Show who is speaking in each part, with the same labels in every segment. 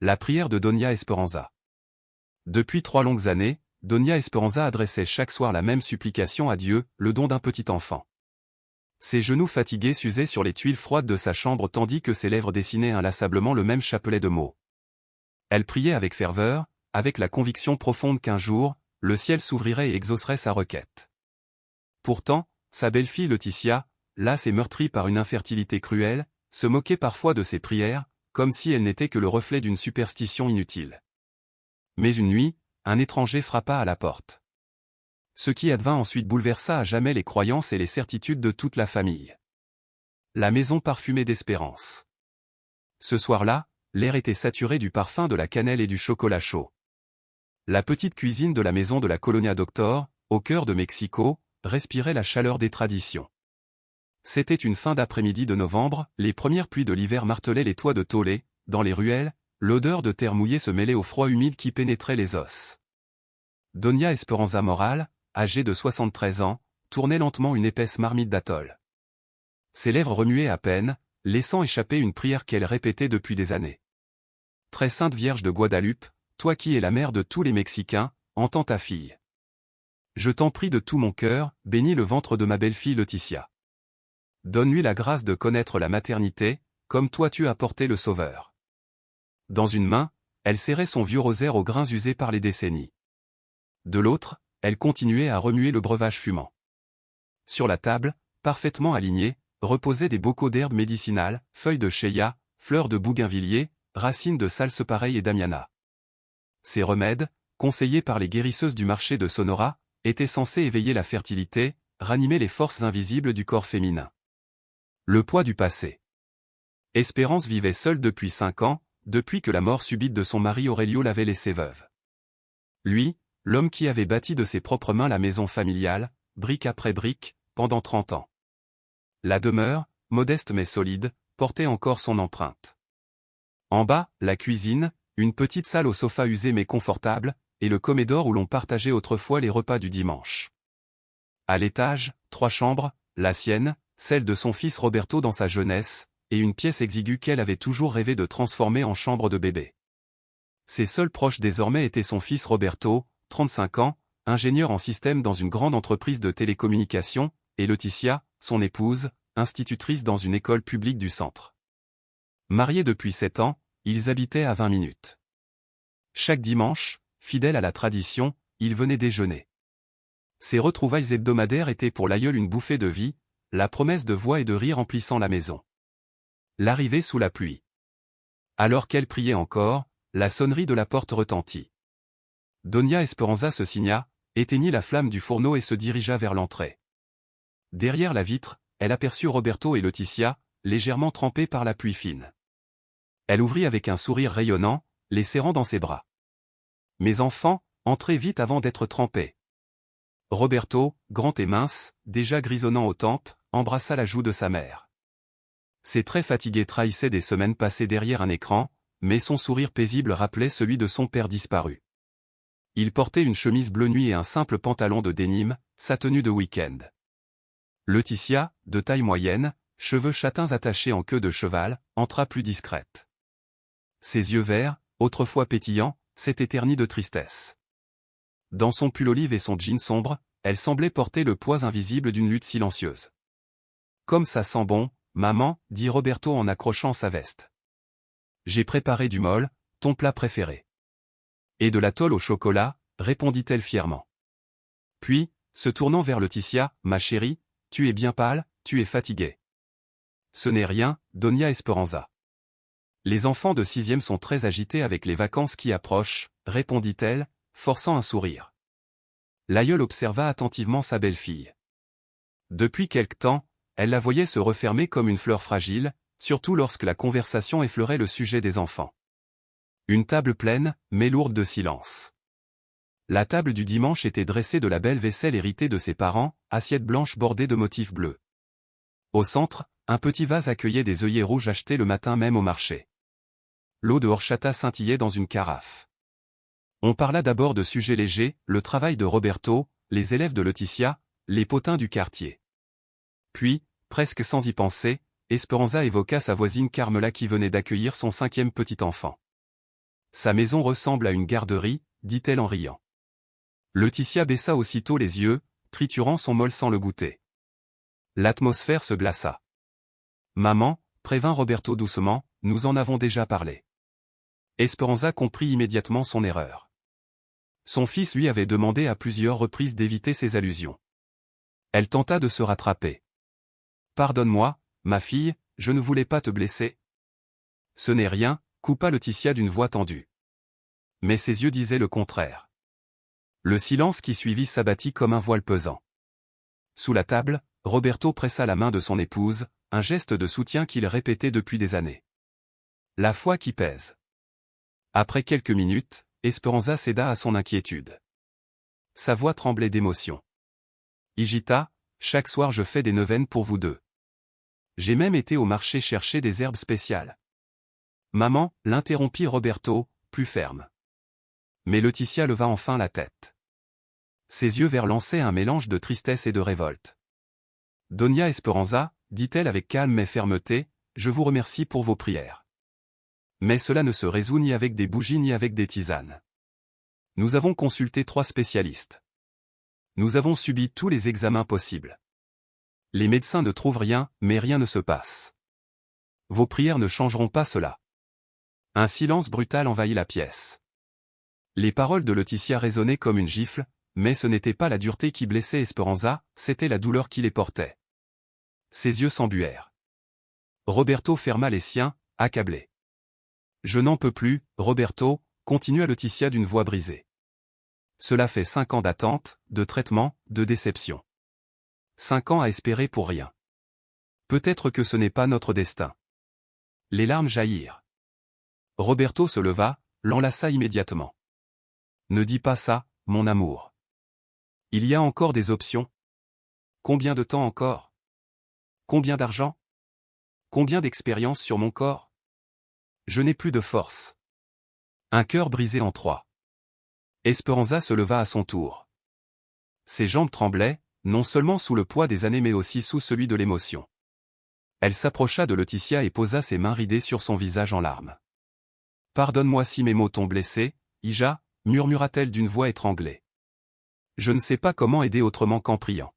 Speaker 1: La prière de Doña Esperanza. Depuis 3 longues années, Doña Esperanza adressait chaque soir la même supplication à Dieu, le don d'un petit enfant. Ses genoux fatigués s'usaient sur les tuiles froides de sa chambre tandis que ses lèvres dessinaient inlassablement le même chapelet de mots. Elle priait avec ferveur, avec la conviction profonde qu'un jour, le ciel s'ouvrirait et exaucerait sa requête. Pourtant, sa belle-fille Leticia, lasse et meurtrie par une infertilité cruelle, se moquait parfois de ses prières, comme si elles n'étaient que le reflet d'une superstition inutile. Mais une nuit, un étranger frappa à la porte. Ce qui advint ensuite bouleversa à jamais les croyances et les certitudes de toute la famille. La maison parfumée d'espérance. Ce soir-là, l'air était saturé du parfum de la cannelle et du chocolat chaud. La petite cuisine de la maison de la Colonia Doctor, au cœur de Mexico, respirait la chaleur des traditions. C'était une fin d'après-midi de novembre, les premières pluies de l'hiver martelaient les toits de tôle, dans les ruelles, l'odeur de terre mouillée se mêlait au froid humide qui pénétrait les os. Doña Esperanza Moral, âgée de 73 ans, tournait lentement une épaisse marmite d'atole. Ses lèvres remuaient à peine, laissant échapper une prière qu'elle répétait depuis des années. Très sainte Vierge de Guadalupe, toi qui es la mère de tous les Mexicains, entends ta fille. Je t'en prie de tout mon cœur, bénis le ventre de ma belle-fille Leticia. Donne-lui la grâce de connaître la maternité, comme toi tu as porté le Sauveur. Dans une main, elle serrait son vieux rosaire aux grains usés par les décennies. De l'autre, elle continuait à remuer le breuvage fumant. Sur la table, parfaitement alignés, reposaient des bocaux d'herbes médicinales, feuilles de chéia, fleurs de bougainvillier, racines de salsepareil et damiana. Ces remèdes, conseillés par les guérisseuses du marché de Sonora, étaient censés éveiller la fertilité, ranimer les forces invisibles du corps féminin. Le poids du passé. Espérance vivait seule depuis 5 ans, depuis que la mort subite de son mari Aurelio l'avait laissée veuve. Lui, l'homme qui avait bâti de ses propres mains la maison familiale, brique après brique, pendant 30 ans. La demeure, modeste mais solide, portait encore son empreinte. En bas, la cuisine, une petite salle au sofa usé mais confortable, et le comédore où l'on partageait autrefois les repas du dimanche. À l'étage, 3 chambres, la sienne, celle de son fils Roberto dans sa jeunesse, et une pièce exiguë qu'elle avait toujours rêvé de transformer en chambre de bébé. Ses seuls proches désormais étaient son fils Roberto, 35 ans, ingénieur en système dans une grande entreprise de télécommunications, et Leticia, son épouse, institutrice dans une école publique du centre. Mariés depuis 7 ans, ils habitaient à 20 minutes. Chaque dimanche, fidèle à la tradition, ils venaient déjeuner. Ces retrouvailles hebdomadaires étaient pour l'aïeul une bouffée de vie, la promesse de voix et de rire emplissant la maison. L'arrivée sous la pluie. Alors qu'elle priait encore, la sonnerie de la porte retentit. Doña Esperanza se signa, éteignit la flamme du fourneau et se dirigea vers l'entrée. Derrière la vitre, elle aperçut Roberto et Leticia, légèrement trempés par la pluie fine. Elle ouvrit avec un sourire rayonnant, les serrant dans ses bras. « Mes enfants, entrez vite avant d'être trempés. » Roberto, grand et mince, déjà grisonnant aux tempes, embrassa la joue de sa mère. Ses traits fatigués trahissaient des semaines passées derrière un écran, mais son sourire paisible rappelait celui de son père disparu. Il portait une chemise bleu nuit et un simple pantalon de dénime, sa tenue de week-end. Leticia, de taille moyenne, cheveux châtains attachés en queue de cheval, entra plus discrète. Ses yeux verts, autrefois pétillants, s'étaient ternis de tristesse. Dans son pull olive et son jean sombre, elle semblait porter le poids invisible d'une lutte silencieuse. « Comme ça sent bon, maman, dit Roberto en accrochant sa veste. J'ai préparé du mole, ton plat préféré. Et de la tôle au chocolat, répondit-elle fièrement. Puis, se tournant vers Leticia, ma chérie, tu es bien pâle, tu es fatiguée. Ce n'est rien, Doña Esperanza. Les enfants de 6e sont très agités avec les vacances qui approchent, répondit-elle, forçant un sourire. L'aïeul observa attentivement sa belle-fille. Depuis quelque temps, elle la voyait se refermer comme une fleur fragile, surtout lorsque la conversation effleurait le sujet des enfants. Une table pleine, mais lourde de silence. La table du dimanche était dressée de la belle vaisselle héritée de ses parents, assiette blanche bordée de motifs bleus. Au centre, un petit vase accueillait des œillets rouges achetés le matin même au marché. L'eau de horchata scintillait dans une carafe. On parla d'abord de sujets légers, le travail de Roberto, les élèves de Leticia, les potins du quartier. Puis, presque sans y penser, Esperanza évoqua sa voisine Carmela qui venait d'accueillir son 5e petit enfant. Sa maison ressemble à une garderie, dit-elle en riant. Laetitia baissa aussitôt les yeux, triturant son molle sans le goûter. L'atmosphère se glaça. Maman, prévint Roberto doucement, nous en avons déjà parlé. Esperanza comprit immédiatement son erreur. Son fils lui avait demandé à plusieurs reprises d'éviter ces allusions. Elle tenta de se rattraper. Pardonne-moi, ma fille, je ne voulais pas te blesser. Ce n'est rien, coupa Laetitia d'une voix tendue. Mais ses yeux disaient le contraire. Le silence qui suivit s'abattit comme un voile pesant. Sous la table, Roberto pressa la main de son épouse, un geste de soutien qu'il répétait depuis des années. La foi qui pèse. Après quelques minutes, Esperanza céda à son inquiétude. Sa voix tremblait d'émotion. Hijita, chaque soir je fais des neuvaines pour vous deux. J'ai même été au marché chercher des herbes spéciales. Maman, l'interrompit Roberto, plus ferme. Mais Laetitia leva enfin la tête. Ses yeux verts lançaient un mélange de tristesse et de révolte. Doña Esperanza, dit-elle avec calme et fermeté, je vous remercie pour vos prières. Mais cela ne se résout ni avec des bougies ni avec des tisanes. Nous avons consulté 3 spécialistes. Nous avons subi tous les examens possibles. Les médecins ne trouvent rien, mais rien ne se passe. Vos prières ne changeront pas cela. Un silence brutal envahit la pièce. Les paroles de Laetitia résonnaient comme une gifle, mais ce n'était pas la dureté qui blessait Esperanza, c'était la douleur qui les portait. Ses yeux s'embuèrent. Roberto ferma les siens, accablé. Je n'en peux plus, Roberto, continua Laetitia d'une voix brisée. Cela fait 5 ans d'attente, de traitement, de déception. 5 ans à espérer pour rien. Peut-être que ce n'est pas notre destin. Les larmes jaillirent. Roberto se leva, l'enlaça immédiatement. Ne dis pas ça, mon amour. Il y a encore des options. Combien de temps encore? Combien d'argent? Combien d'expérience sur mon corps? Je n'ai plus de force. Un cœur brisé en 3. Esperanza se leva à son tour. Ses jambes tremblaient, non seulement sous le poids des années mais aussi sous celui de l'émotion. Elle s'approcha de Laetitia et posa ses mains ridées sur son visage en larmes. Pardonne-moi si mes mots t'ont blessé, Hija, murmura-t-elle d'une voix étranglée. Je ne sais pas comment aider autrement qu'en priant.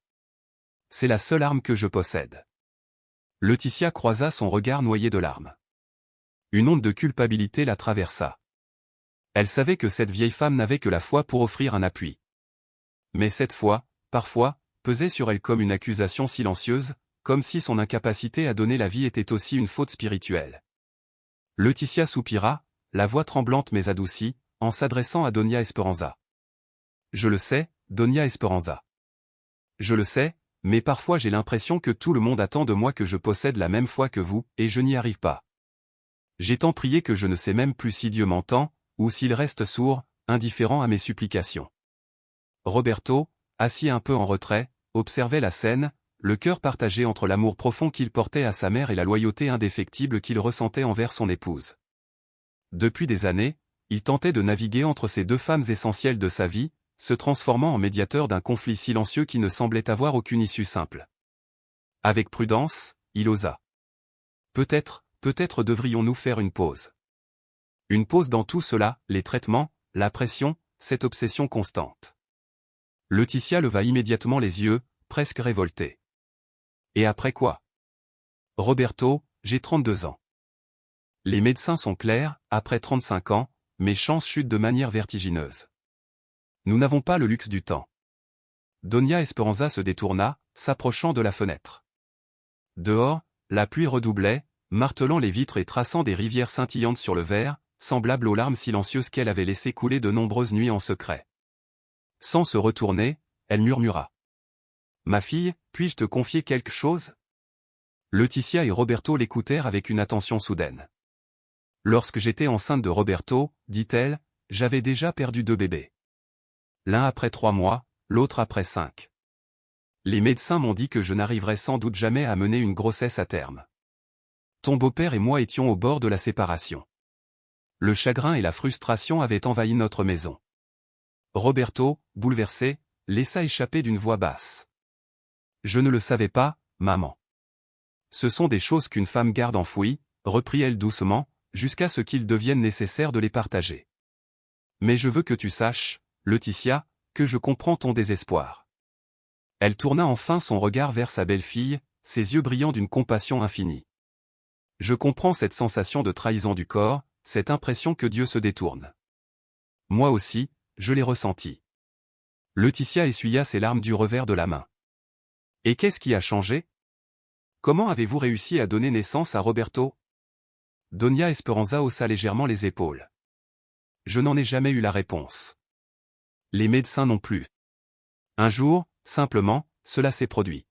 Speaker 1: C'est la seule arme que je possède. Laetitia croisa son regard noyé de larmes. Une onde de culpabilité la traversa. Elle savait que cette vieille femme n'avait que la foi pour offrir un appui. Mais cette foi, parfois, pesait sur elle comme une accusation silencieuse, comme si son incapacité à donner la vie était aussi une faute spirituelle. Laetitia soupira, la voix tremblante mais adoucie, en s'adressant à Doña Esperanza. Je le sais, Doña Esperanza. Je le sais, mais parfois j'ai l'impression que tout le monde attend de moi que je possède la même foi que vous, et je n'y arrive pas. J'ai tant prié que je ne sais même plus si Dieu m'entend, ou s'il reste sourd, indifférent à mes supplications. Roberto, assis un peu en retrait, observait la scène, le cœur partagé entre l'amour profond qu'il portait à sa mère et la loyauté indéfectible qu'il ressentait envers son épouse. Depuis des années, il tentait de naviguer entre ces 2 femmes essentielles de sa vie, se transformant en médiateur d'un conflit silencieux qui ne semblait avoir aucune issue simple. Avec prudence, il osa. Peut-être devrions-nous faire une pause. Une pause dans tout cela, les traitements, la pression, cette obsession constante. Laetitia leva immédiatement les yeux, presque révoltée. Et après quoi? Roberto, j'ai 32 ans. Les médecins sont clairs, après 35 ans, mes chances chutent de manière vertigineuse. Nous n'avons pas le luxe du temps. Doña Esperanza se détourna, s'approchant de la fenêtre. Dehors, la pluie redoublait, martelant les vitres et traçant des rivières scintillantes sur le verre, semblables aux larmes silencieuses qu'elle avait laissé couler de nombreuses nuits en secret. Sans se retourner, elle murmura. Ma fille, puis-je te confier quelque chose? Laetitia et Roberto l'écoutèrent avec une attention soudaine. Lorsque j'étais enceinte de Roberto, dit-elle, j'avais déjà perdu 2 bébés. L'un après 3 mois, l'autre après 5. Les médecins m'ont dit que je n'arriverais sans doute jamais à mener une grossesse à terme. Ton beau-père et moi étions au bord de la séparation. Le chagrin et la frustration avaient envahi notre maison. Roberto, bouleversé, laissa échapper d'une voix basse. Je ne le savais pas, maman. Ce sont des choses qu'une femme garde enfouies, reprit-elle doucement, jusqu'à ce qu'il devienne nécessaire de les partager. Mais je veux que tu saches, Laetitia, que je comprends ton désespoir. Elle tourna enfin son regard vers sa belle-fille, ses yeux brillants d'une compassion infinie. Je comprends cette sensation de trahison du corps, cette impression que Dieu se détourne. Moi aussi, je l'ai ressenti. Laetitia essuya ses larmes du revers de la main. Et qu'est-ce qui a changé? Comment avez-vous réussi à donner naissance à Roberto? Donia Esperanza haussa légèrement les épaules. Je n'en ai jamais eu la réponse. Les médecins non plus. Un jour, simplement, cela s'est produit.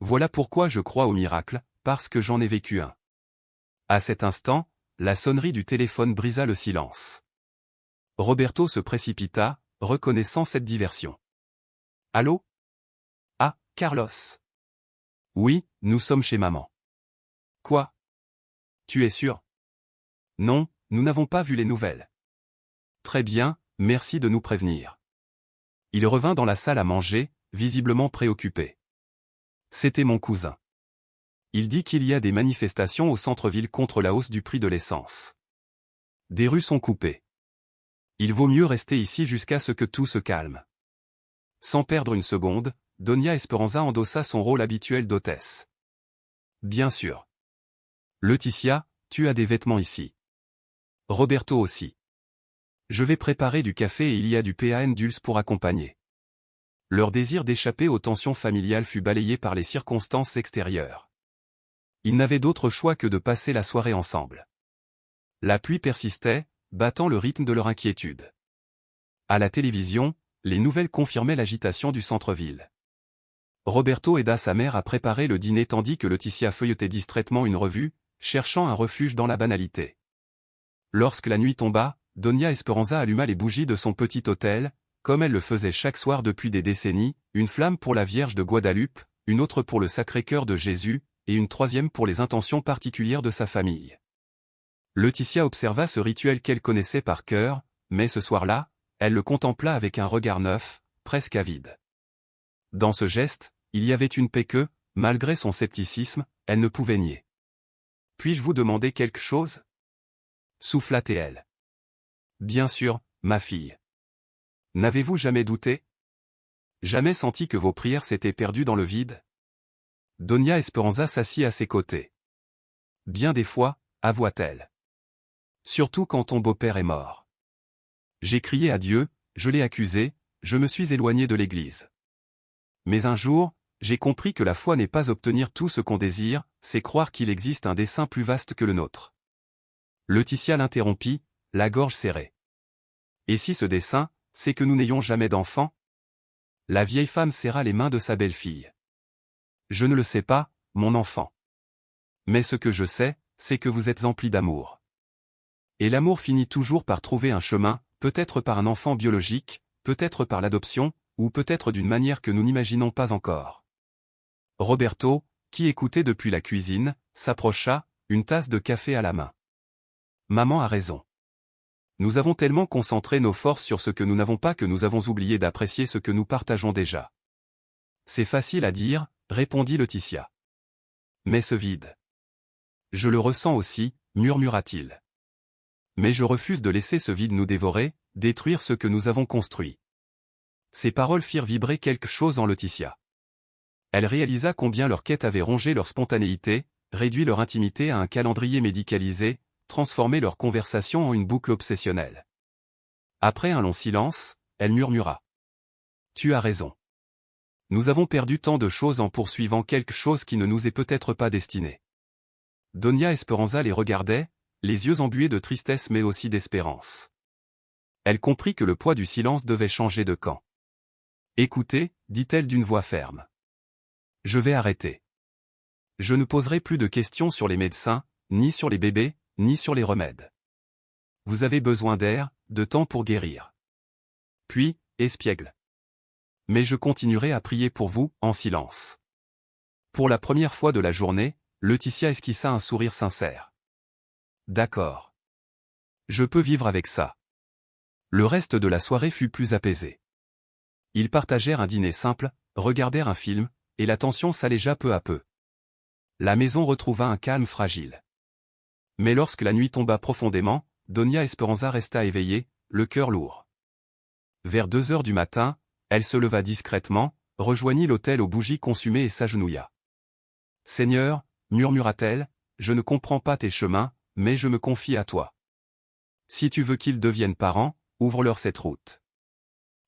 Speaker 1: Voilà pourquoi je crois au miracle, parce que j'en ai vécu un. À cet instant, la sonnerie du téléphone brisa le silence. Roberto se précipita, reconnaissant cette diversion. Allô? Ah, Carlos. Oui, nous sommes chez maman. Quoi? Tu es sûr? Non, nous n'avons pas vu les nouvelles. Très bien, merci de nous prévenir. Il revint dans la salle à manger, visiblement préoccupé. C'était mon cousin. Il dit qu'il y a des manifestations au centre-ville contre la hausse du prix de l'essence. Des rues sont coupées. Il vaut mieux rester ici jusqu'à ce que tout se calme. Sans perdre une seconde, Donia Esperanza endossa son rôle habituel d'hôtesse. Bien sûr. Laetitia, tu as des vêtements ici. Roberto aussi. Je vais préparer du café et il y a du pain dulce pour accompagner. Leur désir d'échapper aux tensions familiales fut balayé par les circonstances extérieures. Ils n'avaient d'autre choix que de passer la soirée ensemble. La pluie persistait, battant le rythme de leur inquiétude. À la télévision, les nouvelles confirmaient l'agitation du centre-ville. Roberto aida sa mère à préparer le dîner tandis que Laetitia feuilletait distraitement une revue, cherchant un refuge dans la banalité. Lorsque la nuit tomba, Donia Esperanza alluma les bougies de son petit hôtel, comme elle le faisait chaque soir depuis des décennies, une flamme pour la Vierge de Guadalupe, une autre pour le Sacré-Cœur de Jésus, et une troisième pour les intentions particulières de sa famille. Laetitia observa ce rituel qu'elle connaissait par cœur, mais ce soir-là, elle le contempla avec un regard neuf, presque avide. Dans ce geste, il y avait une paix que, malgré son scepticisme, elle ne pouvait nier. « Puis-je vous demander quelque chose » souffla-t-elle. « Bien sûr, ma fille. N'avez-vous jamais douté? Jamais senti que vos prières s'étaient perdues dans le vide ?» Donia Esperanza s'assit à ses côtés. « Bien des fois, avoua-t-elle. Surtout quand ton beau-père est mort. J'ai crié à Dieu, je l'ai accusé, je me suis éloigné de l'Église. Mais un jour, j'ai compris que la foi n'est pas obtenir tout ce qu'on désire, c'est croire qu'il existe un dessein plus vaste que le nôtre. » Laetitia l'interrompit, la gorge serrée. « Et si ce dessein, c'est que nous n'ayons jamais d'enfants ?» La vieille femme serra les mains de sa belle-fille. « Je ne le sais pas, mon enfant. Mais ce que je sais, c'est que vous êtes empli d'amour. Et l'amour finit toujours par trouver un chemin, peut-être par un enfant biologique, peut-être par l'adoption, ou peut-être d'une manière que nous n'imaginons pas encore. » Roberto, qui écoutait depuis la cuisine, s'approcha, une tasse de café à la main. « Maman a raison. Nous avons tellement concentré nos forces sur ce que nous n'avons pas que nous avons oublié d'apprécier ce que nous partageons déjà. » C'est facile à dire, répondit Laetitia. Mais ce vide. Je le ressens aussi, murmura-t-il. Mais je refuse de laisser ce vide nous dévorer, détruire ce que nous avons construit. Ces paroles firent vibrer quelque chose en Laetitia. Elle réalisa combien leur quête avait rongé leur spontanéité, réduit leur intimité à un calendrier médicalisé, transformé leur conversation en une boucle obsessionnelle. Après un long silence, elle murmura. « Tu as raison. Nous avons perdu tant de choses en poursuivant quelque chose qui ne nous est peut-être pas destiné. » Donia Esperanza les regardait, les yeux embués de tristesse mais aussi d'espérance. Elle comprit que le poids du silence devait changer de camp. « Écoutez, dit-elle d'une voix ferme. Je vais arrêter. Je ne poserai plus de questions sur les médecins, ni sur les bébés, ni sur les remèdes. Vous avez besoin d'air, de temps pour guérir. Puis, espiègle. Mais je continuerai à prier pour vous, en silence. » Pour la première fois de la journée, Laetitia esquissa un sourire sincère. « D'accord. Je peux vivre avec ça. » Le reste de la soirée fut plus apaisé. Ils partagèrent un dîner simple, regardèrent un film, et la tension s'allégea peu à peu. La maison retrouva un calme fragile. Mais lorsque la nuit tomba profondément, Donia Esperanza resta éveillée, le cœur lourd. Vers 2 heures du matin, elle se leva discrètement, rejoignit l'autel aux bougies consumées et s'agenouilla. « Seigneur, murmura-t-elle, je ne comprends pas tes chemins, mais je me confie à toi. Si tu veux qu'ils deviennent parents, ouvre-leur cette route.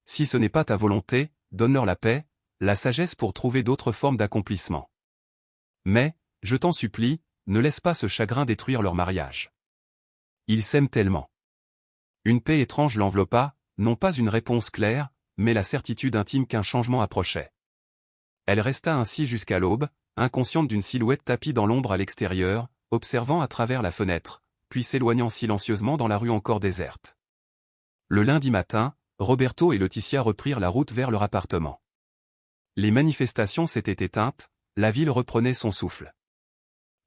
Speaker 1: Si ce n'est pas ta volonté, donne-leur la paix, la sagesse pour trouver d'autres formes d'accomplissement. Mais, je t'en supplie, ne laisse pas ce chagrin détruire leur mariage. Ils s'aiment tellement. » Une paix étrange l'enveloppa, non pas une réponse claire, mais la certitude intime qu'un changement approchait. Elle resta ainsi jusqu'à l'aube, inconsciente d'une silhouette tapie dans l'ombre à l'extérieur, observant à travers la fenêtre, puis s'éloignant silencieusement dans la rue encore déserte. Le lundi matin, Roberto et Laetitia reprirent la route vers leur appartement. Les manifestations s'étaient éteintes, la ville reprenait son souffle.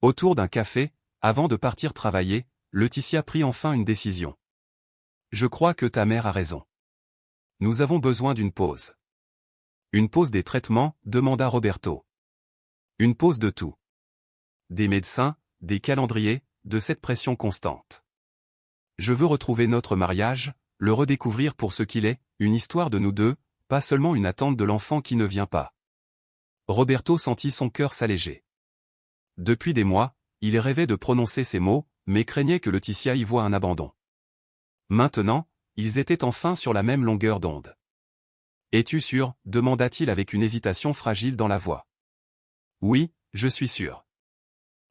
Speaker 1: Autour d'un café, avant de partir travailler, Laetitia prit enfin une décision. « Je crois que ta mère a raison. Nous avons besoin d'une pause. » « Une pause des traitements ?» demanda Roberto. « Une pause de tout. Des médecins, des calendriers, de cette pression constante. Je veux retrouver notre mariage, le redécouvrir pour ce qu'il est, une histoire de nous deux, pas seulement une attente de l'enfant qui ne vient pas. » Roberto sentit son cœur s'alléger. Depuis des mois, il rêvait de prononcer ces mots, mais craignait que Laetitia y voie un abandon. Maintenant, ils étaient enfin sur la même longueur d'onde. « Es-tu sûr ?» demanda-t-il avec une hésitation fragile dans la voix. « Oui, je suis sûr.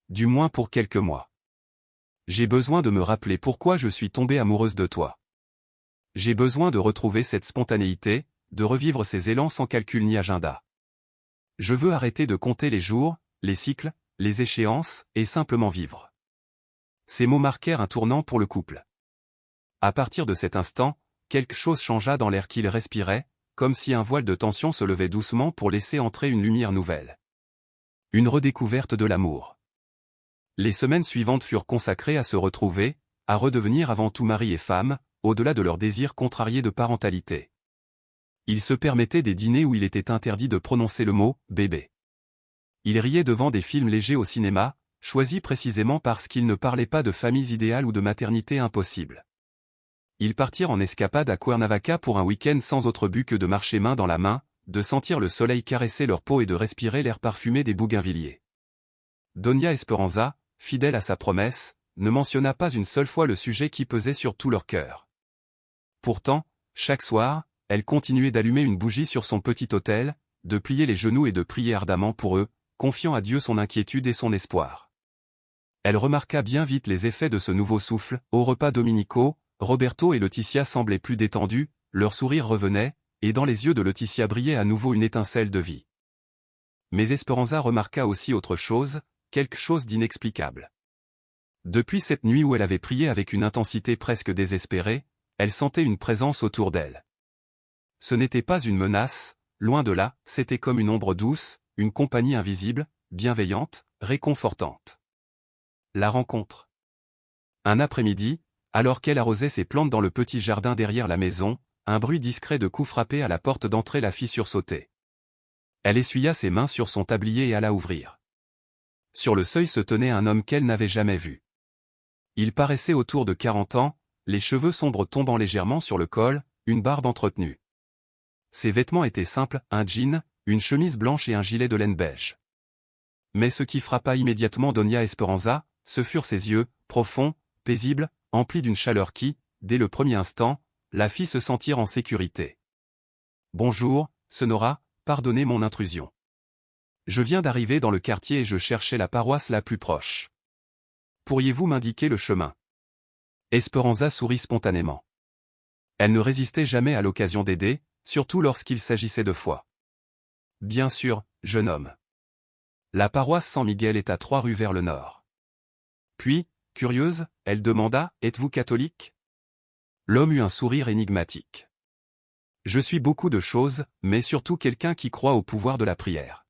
Speaker 1: Du moins pour quelques mois. J'ai besoin de me rappeler pourquoi je suis tombée amoureuse de toi. J'ai besoin de retrouver cette spontanéité, de revivre ces élans sans calcul ni agenda. Je veux arrêter de compter les jours, les cycles, les échéances, et simplement vivre. » Ces mots marquèrent un tournant pour le couple. À partir de cet instant, quelque chose changea dans l'air qu'ils respiraient, comme si un voile de tension se levait doucement pour laisser entrer une lumière nouvelle. Une redécouverte de l'amour. Les semaines suivantes furent consacrées à se retrouver, à redevenir avant tout mari et femme, au-delà de leurs désirs contrariés de parentalité. Ils se permettaient des dîners où il était interdit de prononcer le mot « bébé ». Ils riaient devant des films légers au cinéma, choisis précisément parce qu'ils ne parlaient pas de familles idéales ou de maternité impossible. Ils partirent en escapade à Cuernavaca pour un week-end sans autre but que de marcher main dans la main, de sentir le soleil caresser leur peau et de respirer l'air parfumé des bougainvilliers. Doña Esperanza, fidèle à sa promesse, ne mentionna pas une seule fois le sujet qui pesait sur tout leur cœur. Pourtant, chaque soir, elle continuait d'allumer une bougie sur son petit autel, de plier les genoux et de prier ardemment pour eux, confiant à Dieu son inquiétude et son espoir. Elle remarqua bien vite les effets de ce nouveau souffle. Aux repas dominicaux, Roberto et Laetitia semblaient plus détendus, leur sourire revenait, et dans les yeux de Laetitia brillait à nouveau une étincelle de vie. Mais Esperanza remarqua aussi autre chose, quelque chose d'inexplicable. Depuis cette nuit où elle avait prié avec une intensité presque désespérée, elle sentait une présence autour d'elle. Ce n'était pas une menace, loin de là, c'était comme une ombre douce, une compagnie invisible, bienveillante, réconfortante. La rencontre. Un après-midi, alors qu'elle arrosait ses plantes dans le petit jardin derrière la maison, un bruit discret de coups frappés à la porte d'entrée la fit sursauter. Elle essuya ses mains sur son tablier et alla ouvrir. Sur le seuil se tenait un homme qu'elle n'avait jamais vu. Il paraissait autour de 40 ans, les cheveux sombres tombant légèrement sur le col, une barbe entretenue. Ses vêtements étaient simples, un jean, une chemise blanche et un gilet de laine beige. Mais ce qui frappa immédiatement Doña Esperanza, ce furent ses yeux, profonds, paisibles, emplis d'une chaleur qui, dès le premier instant, la fit se sentir en sécurité. « Bonjour, Sonora, pardonnez mon intrusion. Je viens d'arriver dans le quartier et je cherchais la paroisse la plus proche. Pourriez-vous m'indiquer le chemin ?» Esperanza sourit spontanément. Elle ne résistait jamais à l'occasion d'aider, surtout lorsqu'il s'agissait de foi. « Bien sûr, jeune homme. La paroisse San Miguel est à 3 rues vers le nord. » Puis, curieuse, elle demanda, « Êtes-vous catholique ?» L'homme eut un sourire énigmatique. « Je suis beaucoup de choses, mais surtout quelqu'un qui croit au pouvoir de la prière. »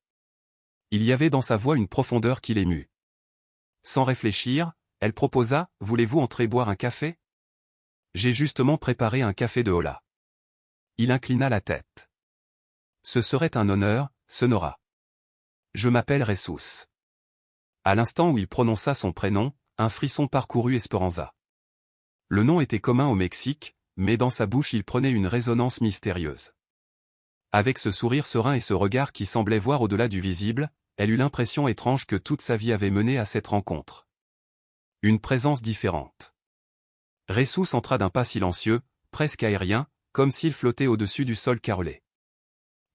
Speaker 1: Il y avait dans sa voix une profondeur qui l'émut. Sans réfléchir, elle proposa, « Voulez-vous entrer boire un café ? J'ai justement préparé un café de hola. » Il inclina la tête. « Ce serait un honneur, Sonora. Je m'appelle Jesus. » À l'instant où il prononça son prénom, un frisson parcourut Esperanza. Le nom était commun au Mexique, mais dans sa bouche il prenait une résonance mystérieuse. Avec ce sourire serein et ce regard qui semblait voir au-delà du visible, elle eut l'impression étrange que toute sa vie avait mené à cette rencontre. Une présence différente. Ressus entra d'un pas silencieux, presque aérien, comme s'il flottait au-dessus du sol carrelé.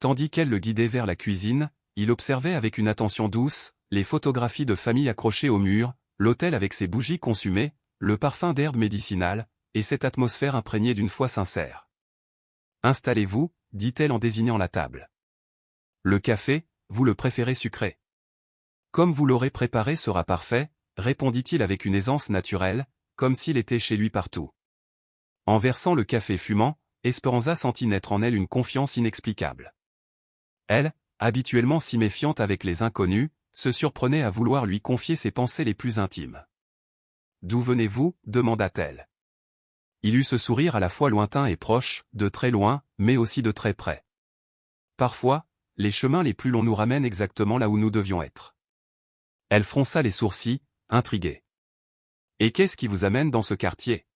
Speaker 1: Tandis qu'elle le guidait vers la cuisine, il observait avec une attention douce, les photographies de famille accrochées au mur, l'autel avec ses bougies consumées, le parfum d'herbes médicinales, et cette atmosphère imprégnée d'une foi sincère. « Installez-vous » dit-elle en désignant la table. « Le café, vous le préférez sucré. »« Comme vous l'aurez préparé sera parfait » répondit-il avec une aisance naturelle, comme s'il était chez lui partout. En versant le café fumant, Esperanza sentit naître en elle une confiance inexplicable. Elle, habituellement si méfiante avec les inconnus, se surprenait à vouloir lui confier ses pensées les plus intimes. « D'où venez-vous » demanda-t-elle. Il eut ce sourire à la fois lointain et proche, de très loin, mais aussi de très près. Parfois, les chemins les plus longs nous ramènent exactement là où nous devions être. Elle fronça les sourcils, intriguée. « Et qu'est-ce qui vous amène dans ce quartier ?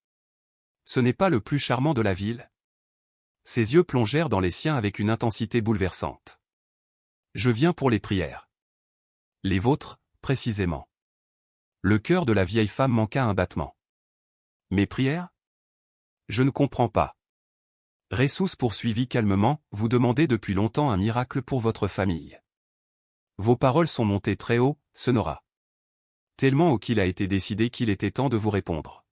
Speaker 1: Ce n'est pas le plus charmant de la ville ?» Ses yeux plongèrent dans les siens avec une intensité bouleversante. « Je viens pour les prières. »« Les vôtres, précisément. » Le cœur de la vieille femme manqua un battement. « Mes prières ? Je ne comprends pas. » Ressus poursuivit calmement, « Vous demandez depuis longtemps un miracle pour votre famille. Vos paroles sont montées très haut, Sonora. Tellement haut qu'il a été décidé qu'il était temps de vous répondre. »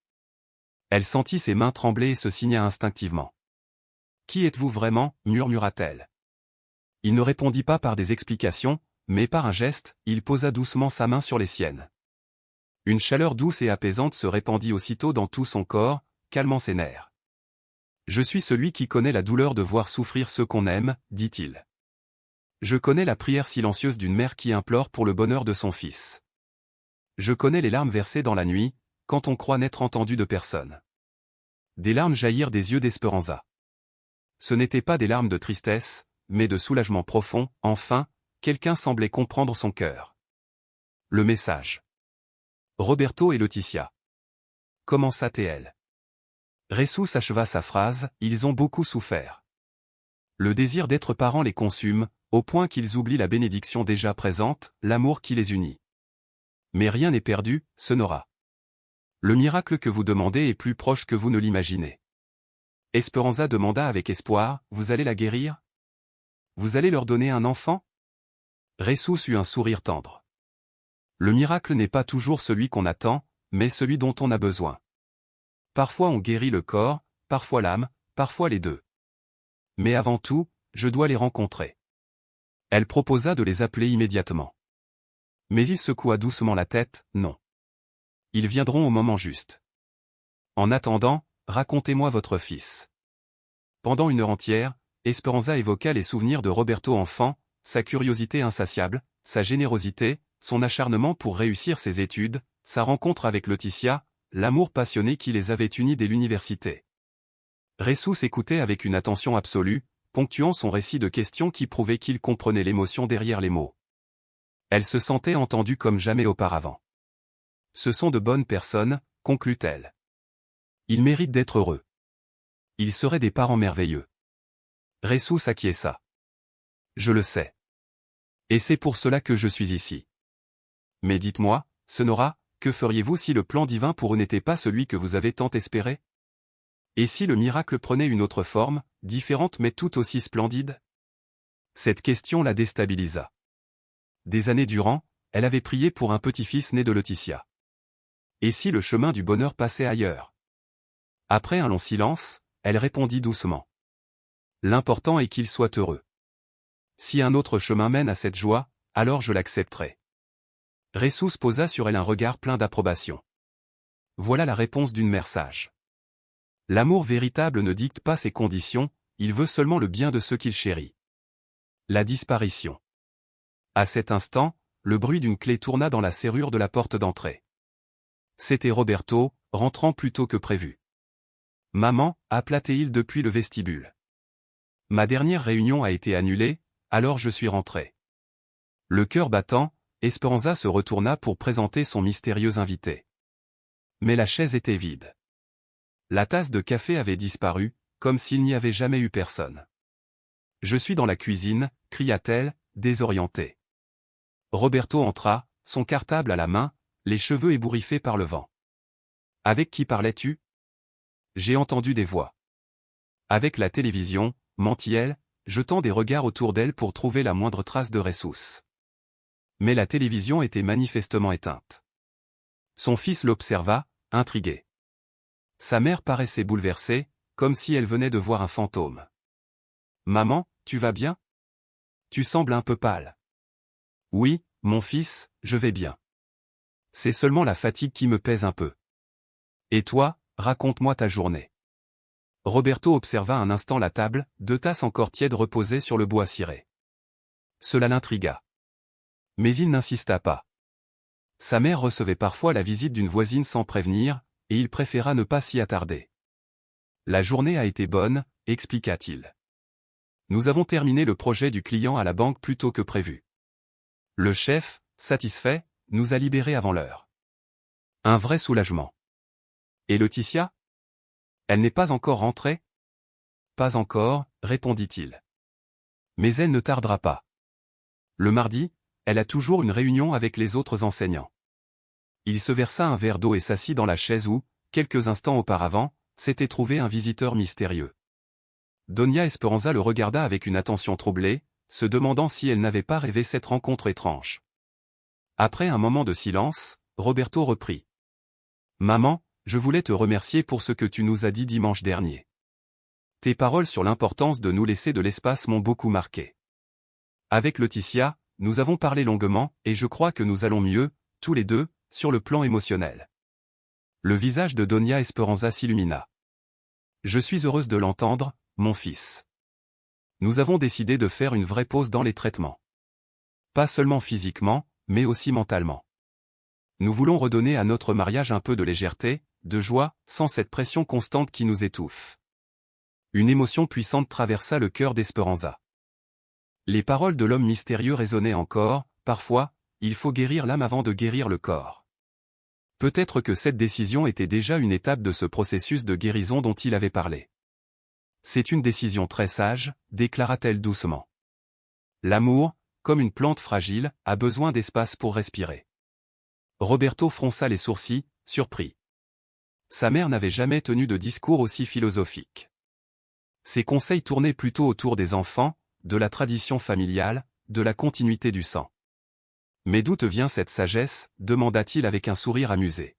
Speaker 1: Elle sentit ses mains trembler et se signa instinctivement. « Qui êtes-vous vraiment » murmura-t-elle. Il ne répondit pas par des explications, mais par un geste, il posa doucement sa main sur les siennes. Une chaleur douce et apaisante se répandit aussitôt dans tout son corps, calmant ses nerfs. « Je suis celui qui connaît la douleur de voir souffrir ceux qu'on aime, dit-il. Je connais la prière silencieuse d'une mère qui implore pour le bonheur de son fils. Je connais les larmes versées dans la nuit, quand on croit n'être entendu de personne. » Des larmes jaillirent des yeux d'Esperanza. Ce n'étaient pas des larmes de tristesse, mais de soulagement profond, enfin, quelqu'un semblait comprendre son cœur. Le message. Roberto et Laetitia. Commença-t-elle. Ressus acheva sa phrase, ils ont beaucoup souffert. Le désir d'être parents les consume, au point qu'ils oublient la bénédiction déjà présente, l'amour qui les unit. Mais rien n'est perdu, Sonora. Le miracle que vous demandez est plus proche que vous ne l'imaginez. Esperanza demanda avec espoir, vous allez la guérir ? Vous allez leur donner un enfant ? Ressus eut un sourire tendre. Le miracle n'est pas toujours celui qu'on attend, mais celui dont on a besoin. Parfois on guérit le corps, parfois l'âme, parfois les deux. Mais avant tout, je dois les rencontrer. Elle proposa de les appeler immédiatement. Mais il secoua doucement la tête, non. Ils viendront au moment juste. En attendant, racontez-moi votre fils. Pendant une heure entière, Esperanza évoqua les souvenirs de Roberto enfant, sa curiosité insatiable, sa générosité, son acharnement pour réussir ses études, sa rencontre avec Laetitia, l'amour passionné qui les avait unis dès l'université. Ressus écoutait avec une attention absolue, ponctuant son récit de questions qui prouvaient qu'il comprenait l'émotion derrière les mots. Elle se sentait entendue comme jamais auparavant. Ce sont de bonnes personnes, conclut-elle. Ils méritent d'être heureux. Ils seraient des parents merveilleux. Ressus acquiesça. Je le sais. Et c'est pour cela que je suis ici. Mais dites-moi, Sonora, que feriez-vous si le plan divin pour eux n'était pas celui que vous avez tant espéré ? Et si le miracle prenait une autre forme, différente mais tout aussi splendide ? Cette question la déstabilisa. Des années durant, elle avait prié pour un petit-fils né de Laetitia. Et si le chemin du bonheur passait ailleurs ? Après un long silence, elle répondit doucement. L'important est qu'il soit heureux. Si un autre chemin mène à cette joie, alors je l'accepterai. Ressus posa sur elle un regard plein d'approbation. Voilà la réponse d'une mère sage. L'amour véritable ne dicte pas ses conditions, il veut seulement le bien de ceux qu'il chérit. La disparition. À cet instant, le bruit d'une clé tourna dans la serrure de la porte d'entrée. C'était Roberto, rentrant plus tôt que prévu. « Maman » appela-t-il depuis le vestibule. « Ma dernière réunion a été annulée, alors je suis rentré. » Le cœur battant, Esperanza se retourna pour présenter son mystérieux invité. Mais la chaise était vide. La tasse de café avait disparu, comme s'il n'y avait jamais eu personne. « Je suis dans la cuisine », cria-t-elle, désorientée. Roberto entra, son cartable à la main, les cheveux ébouriffés par le vent. « Avec qui parlais-tu ? » J'ai entendu des voix. « Avec la télévision », mentit-elle, jetant des regards autour d'elle pour trouver la moindre trace de ressource. Mais la télévision était manifestement éteinte. Son fils l'observa, intrigué. Sa mère paraissait bouleversée, comme si elle venait de voir un fantôme. « Maman, tu vas bien ? Tu sembles un peu pâle. »« Oui, mon fils, je vais bien. C'est seulement la fatigue qui me pèse un peu. Et toi, raconte-moi ta journée. » Roberto observa un instant la table, 2 tasses encore tièdes reposaient sur le bois ciré. Cela l'intrigua. Mais il n'insista pas. Sa mère recevait parfois la visite d'une voisine sans prévenir, et il préféra ne pas s'y attarder. « La journée a été bonne », expliqua-t-il. « Nous avons terminé le projet du client à la banque plus tôt que prévu. Le chef, satisfait, nous a libérés avant l'heure. Un vrai soulagement. Et Laetitia ? Elle n'est pas encore rentrée ? Pas encore, répondit-il. Mais elle ne tardera pas. Le mardi, elle a toujours une réunion avec les autres enseignants. Il se versa un verre d'eau et s'assit dans la chaise où, quelques instants auparavant, s'était trouvé un visiteur mystérieux. Doña Esperanza le regarda avec une attention troublée, se demandant si elle n'avait pas rêvé cette rencontre étrange. Après un moment de silence, Roberto reprit. « Maman, je voulais te remercier pour ce que tu nous as dit dimanche dernier. Tes paroles sur l'importance de nous laisser de l'espace m'ont beaucoup marqué. Avec Laetitia, nous avons parlé longuement, et je crois que nous allons mieux, tous les deux, sur le plan émotionnel. » Le visage de Doña Esperanza s'illumina. « Je suis heureuse de l'entendre, mon fils. Nous avons décidé de faire une vraie pause dans les traitements. Pas seulement physiquement, mais aussi mentalement. Nous voulons redonner à notre mariage un peu de légèreté, de joie, sans cette pression constante qui nous étouffe. » Une émotion puissante traversa le cœur d'Esperanza. Les paroles de l'homme mystérieux résonnaient encore, parfois, il faut guérir l'âme avant de guérir le corps. Peut-être que cette décision était déjà une étape de ce processus de guérison dont il avait parlé. C'est une décision très sage, déclara-t-elle doucement. L'amour, comme une plante fragile, a besoin d'espace pour respirer. Roberto fronça les sourcils, surpris. Sa mère n'avait jamais tenu de discours aussi philosophique. Ses conseils tournaient plutôt autour des enfants, de la tradition familiale, de la continuité du sang. « Mais d'où te vient cette sagesse ?» demanda-t-il avec un sourire amusé.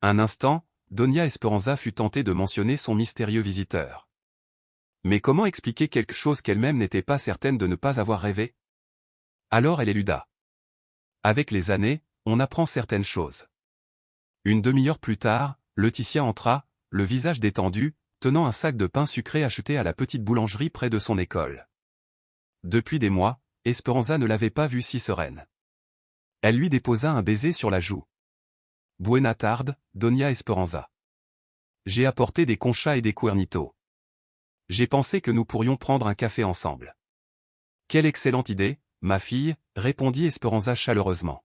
Speaker 1: Un instant, Doña Esperanza fut tentée de mentionner son mystérieux visiteur. Mais comment expliquer quelque chose qu'elle-même n'était pas certaine de ne pas avoir rêvé? Alors elle éluda. Avec les années, on apprend certaines choses. Une demi-heure plus tard, Laetitia entra, le visage détendu, tenant un sac de pain sucré acheté à la petite boulangerie près de son école. Depuis des mois, Esperanza ne l'avait pas vue si sereine. Elle lui déposa un baiser sur la joue. « Buena tarde, Doña Esperanza. J'ai apporté des conchas et des cuernitos. J'ai pensé que nous pourrions prendre un café ensemble. »« Quelle excellente idée, ma fille, » répondit Esperanza chaleureusement.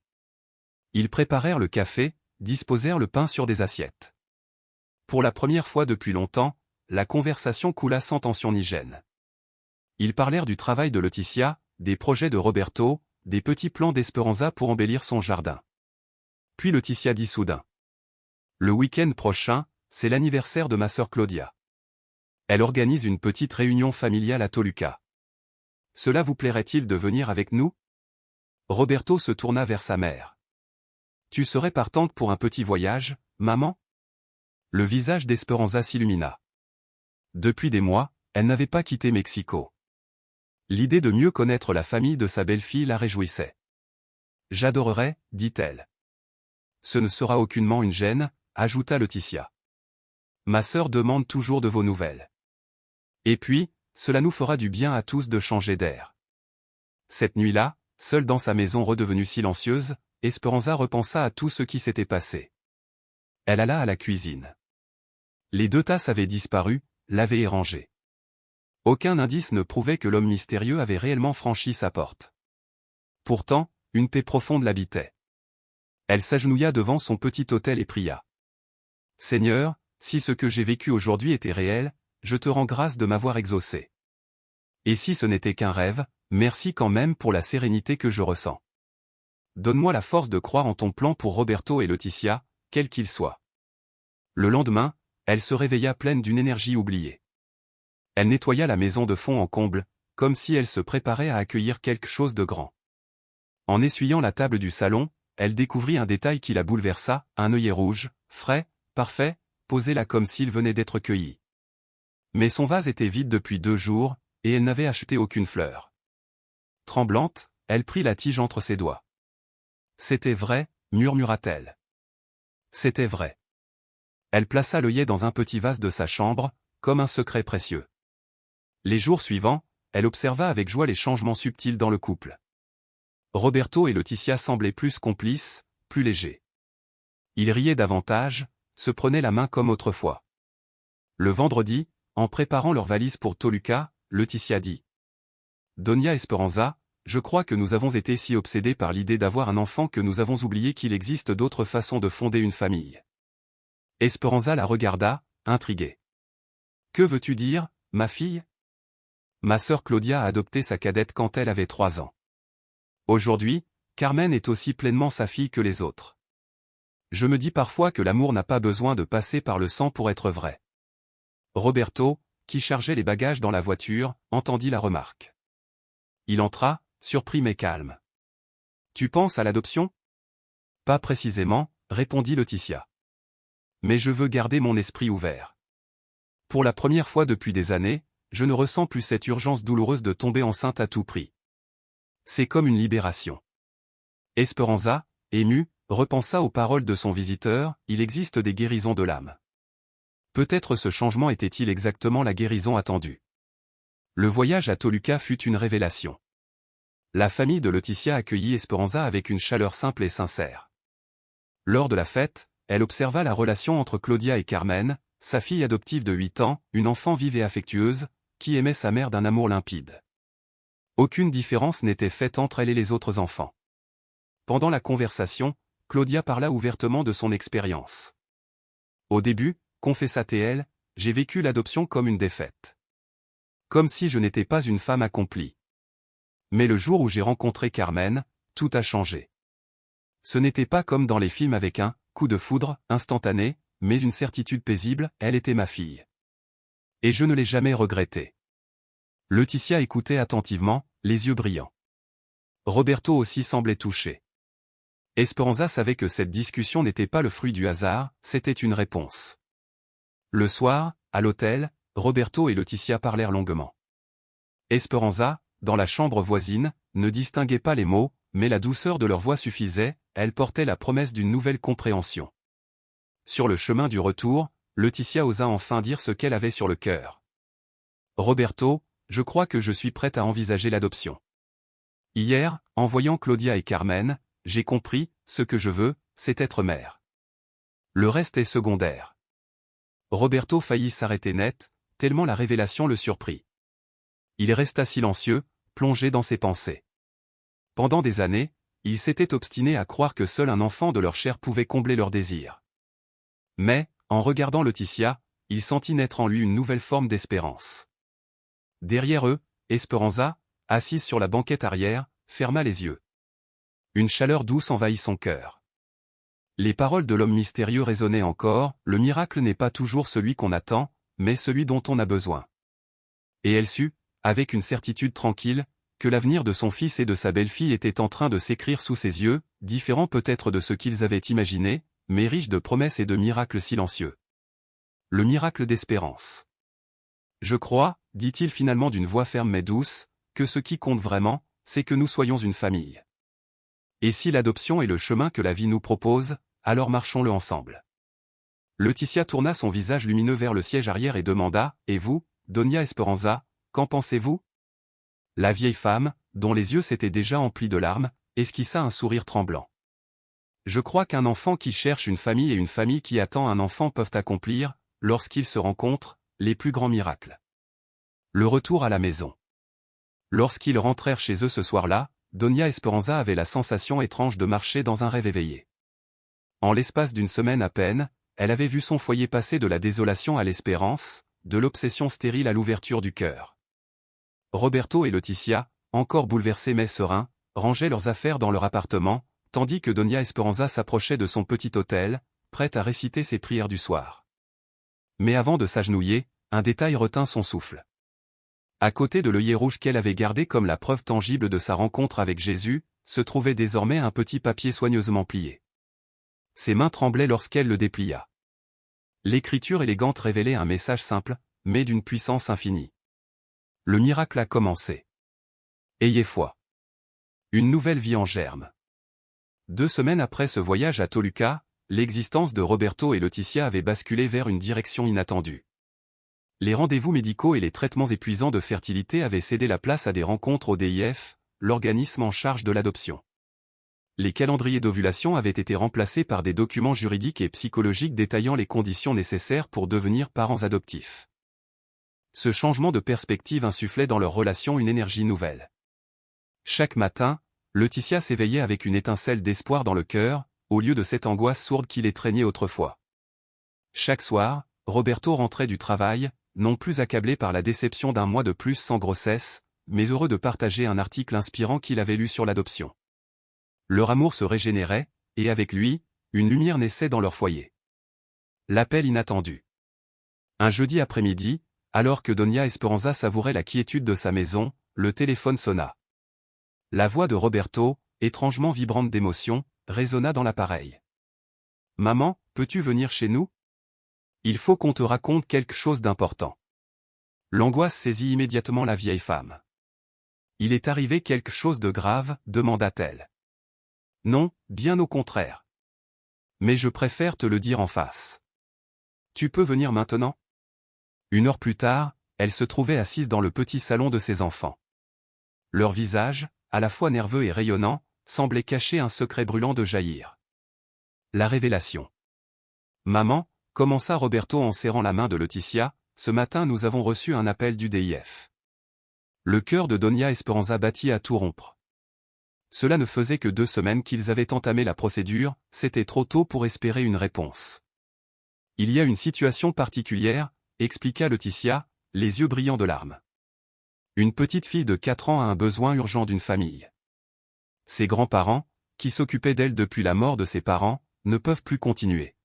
Speaker 1: Ils préparèrent le café, disposèrent le pain sur des assiettes. Pour la première fois depuis longtemps, la conversation coula sans tension ni gêne. Ils parlèrent du travail de Laetitia, des projets de Roberto, des petits plans d'Esperanza pour embellir son jardin. Puis Laetitia dit soudain. « Le week-end prochain, c'est l'anniversaire de ma sœur Claudia. Elle organise une petite réunion familiale à Toluca. Cela vous plairait-il de venir avec nous ?» Roberto se tourna vers sa mère. « Tu serais partante pour un petit voyage, maman ?» Le visage d'Esperanza s'illumina. Depuis des mois, elle n'avait pas quitté Mexico. L'idée de mieux connaître la famille de sa belle-fille la réjouissait. « J'adorerais, » dit-elle. « Ce ne sera aucunement une gêne, » ajouta Laetitia. « Ma sœur demande toujours de vos nouvelles. Et puis, cela nous fera du bien à tous de changer d'air. » Cette nuit-là, seule dans sa maison redevenue silencieuse, Esperanza repensa à tout ce qui s'était passé. Elle alla à la cuisine. Les 2 tasses avaient disparu, lavées et rangées. Aucun indice ne prouvait que l'homme mystérieux avait réellement franchi sa porte. Pourtant, une paix profonde l'habitait. Elle s'agenouilla devant son petit autel et pria. « Seigneur, si ce que j'ai vécu aujourd'hui était réel, je te rends grâce de m'avoir exaucé. Et si ce n'était qu'un rêve, merci quand même pour la sérénité que je ressens. Donne-moi la force de croire en ton plan pour Roberto et Laetitia, quel qu'il soit. Le lendemain, elle se réveilla pleine d'une énergie oubliée. Elle nettoya la maison de fond en comble, comme si elle se préparait à accueillir quelque chose de grand. En essuyant la table du salon, elle découvrit un détail qui la bouleversa, un œillet rouge, frais, parfait, posé là comme s'il venait d'être cueilli. Mais son vase était vide depuis 2 jours, et elle n'avait acheté aucune fleur. Tremblante, elle prit la tige entre ses doigts. C'était vrai, murmura-t-elle. C'était vrai. Elle plaça l'œillet dans un petit vase de sa chambre, comme un secret précieux. Les jours suivants, elle observa avec joie les changements subtils dans le couple. Roberto et Laetitia semblaient plus complices, plus légers. Ils riaient davantage, se prenaient la main comme autrefois. Le vendredi, en préparant leur valise pour Toluca, Laetitia dit: Donia Esperanza, je crois que nous avons été si obsédés par l'idée d'avoir un enfant que nous avons oublié qu'il existe d'autres façons de fonder une famille. Esperanza la regarda, intriguée. Que veux-tu dire, ma fille? Ma sœur Claudia a adopté sa cadette quand elle avait 3 ans. Aujourd'hui, Carmen est aussi pleinement sa fille que les autres. Je me dis parfois que l'amour n'a pas besoin de passer par le sang pour être vrai. Roberto, qui chargeait les bagages dans la voiture, entendit la remarque. Il entra, surpris mais calme. Tu penses à l'adoption? Pas précisément, répondit Laetitia. Mais je veux garder mon esprit ouvert. Pour la première fois depuis des années, je ne ressens plus cette urgence douloureuse de tomber enceinte à tout prix. C'est comme une libération. Esperanza, émue, repensa aux paroles de son visiteur, il existe des guérisons de l'âme. Peut-être ce changement était-il exactement la guérison attendue. Le voyage à Toluca fut une révélation. La famille de Laetitia accueillit Esperanza avec une chaleur simple et sincère. Lors de la fête, elle observa la relation entre Claudia et Carmen, sa fille adoptive de 8 ans, une enfant vive et affectueuse, qui aimait sa mère d'un amour limpide. Aucune différence n'était faite entre elle et les autres enfants. Pendant la conversation, Claudia parla ouvertement de son expérience. Au début, confessa-t-elle, j'ai vécu l'adoption comme une défaite. Comme si je n'étais pas une femme accomplie. Mais le jour où j'ai rencontré Carmen, tout a changé. Ce n'était pas comme dans les films avec un coup de foudre instantané, mais une certitude paisible, elle était ma fille. Et je ne l'ai jamais regretté. Laetitia écoutait attentivement, les yeux brillants. Roberto aussi semblait touché. Esperanza savait que cette discussion n'était pas le fruit du hasard, c'était une réponse. Le soir, à l'hôtel, Roberto et Laetitia parlèrent longuement. Esperanza, dans la chambre voisine, ne distinguait pas les mots, mais la douceur de leur voix suffisait, elle portait la promesse d'une nouvelle compréhension. Sur le chemin du retour, Laetitia osa enfin dire ce qu'elle avait sur le cœur. Roberto, je crois que je suis prête à envisager l'adoption. Hier, en voyant Claudia et Carmen, j'ai compris, ce que je veux, c'est être mère. Le reste est secondaire. Roberto faillit s'arrêter net, tellement la révélation le surprit. Il resta silencieux, plongé dans ses pensées. Pendant des années, il s'était obstiné à croire que seul un enfant de leur chair pouvait combler leurs désirs. Mais, en regardant Laetitia, il sentit naître en lui une nouvelle forme d'espérance. Derrière eux, Esperanza, assise sur la banquette arrière, ferma les yeux. Une chaleur douce envahit son cœur. Les paroles de l'homme mystérieux résonnaient encore, le miracle n'est pas toujours celui qu'on attend, mais celui dont on a besoin. Et elle sut, avec une certitude tranquille, que l'avenir de son fils et de sa belle-fille était en train de s'écrire sous ses yeux, différent peut-être de ce qu'ils avaient imaginé, mais riche de promesses et de miracles silencieux. Le miracle d'espérance. Je crois, dit-il finalement d'une voix ferme mais douce, que ce qui compte vraiment, c'est que nous soyons une famille. Et si l'adoption est le chemin que la vie nous propose, alors marchons-le ensemble. Laetitia tourna son visage lumineux vers le siège arrière et demanda, « Et vous, Donia Esperanza, qu'en pensez-vous » La vieille femme, dont les yeux s'étaient déjà emplis de larmes, esquissa un sourire tremblant. « Je crois qu'un enfant qui cherche une famille et une famille qui attend un enfant peuvent accomplir, lorsqu'ils se rencontrent, les plus grands miracles. » Le retour à la maison. Lorsqu'ils rentrèrent chez eux ce soir-là, Donia Esperanza avait la sensation étrange de marcher dans un rêve éveillé. En l'espace d'une semaine à peine, elle avait vu son foyer passer de la désolation à l'espérance, de l'obsession stérile à l'ouverture du cœur. Roberto et Laetitia, encore bouleversés mais sereins, rangeaient leurs affaires dans leur appartement, tandis que Doña Esperanza s'approchait de son petit hôtel, prête à réciter ses prières du soir. Mais avant de s'agenouiller, un détail retint son souffle. À côté de l'œillet rouge qu'elle avait gardé comme la preuve tangible de sa rencontre avec Jésus, se trouvait désormais un petit papier soigneusement plié. Ses mains tremblaient lorsqu'elle le déplia. L'écriture élégante révélait un message simple, mais d'une puissance infinie. Le miracle a commencé. Ayez foi. Une nouvelle vie en germe. 2 semaines après ce voyage à Toluca, l'existence de Roberto et Laetitia avait basculé vers une direction inattendue. Les rendez-vous médicaux et les traitements épuisants de fertilité avaient cédé la place à des rencontres au DIF, l'organisme en charge de l'adoption. Les calendriers d'ovulation avaient été remplacés par des documents juridiques et psychologiques détaillant les conditions nécessaires pour devenir parents adoptifs. Ce changement de perspective insufflait dans leur relation une énergie nouvelle. Chaque matin, Laetitia s'éveillait avec une étincelle d'espoir dans le cœur, au lieu de cette angoisse sourde qui l'étreignait autrefois. Chaque soir, Roberto rentrait du travail, non plus accablé par la déception d'un mois de plus sans grossesse, mais heureux de partager un article inspirant qu'il avait lu sur l'adoption. Leur amour se régénérait, et avec lui, une lumière naissait dans leur foyer. L'appel inattendu. Un jeudi après-midi, alors que Doña Esperanza savourait la quiétude de sa maison, le téléphone sonna. La voix de Roberto, étrangement vibrante d'émotion, résonna dans l'appareil. « Maman, peux-tu venir chez nous ? Il faut qu'on te raconte quelque chose d'important. » L'angoisse saisit immédiatement la vieille femme. « Il est arrivé quelque chose de grave, demanda-t-elle. « Non, bien au contraire. Mais je préfère te le dire en face. Tu peux venir maintenant ? » 1 heure plus tard, elle se trouvait assise dans le petit salon de ses enfants. Leur visage, à la fois nerveux et rayonnant, semblait cacher un secret brûlant de jaillir. La révélation. « Maman, » commença Roberto en serrant la main de Laetitia, « ce matin nous avons reçu un appel du DIF. » Le cœur de Doña Esperanza battit à tout rompre. Cela ne faisait que 2 semaines qu'ils avaient entamé la procédure, c'était trop tôt pour espérer une réponse. « Il y a une situation particulière, » expliqua Laetitia, les yeux brillants de larmes. Une petite fille de 4 ans a un besoin urgent d'une famille. Ses grands-parents, qui s'occupaient d'elle depuis la mort de ses parents, ne peuvent plus continuer.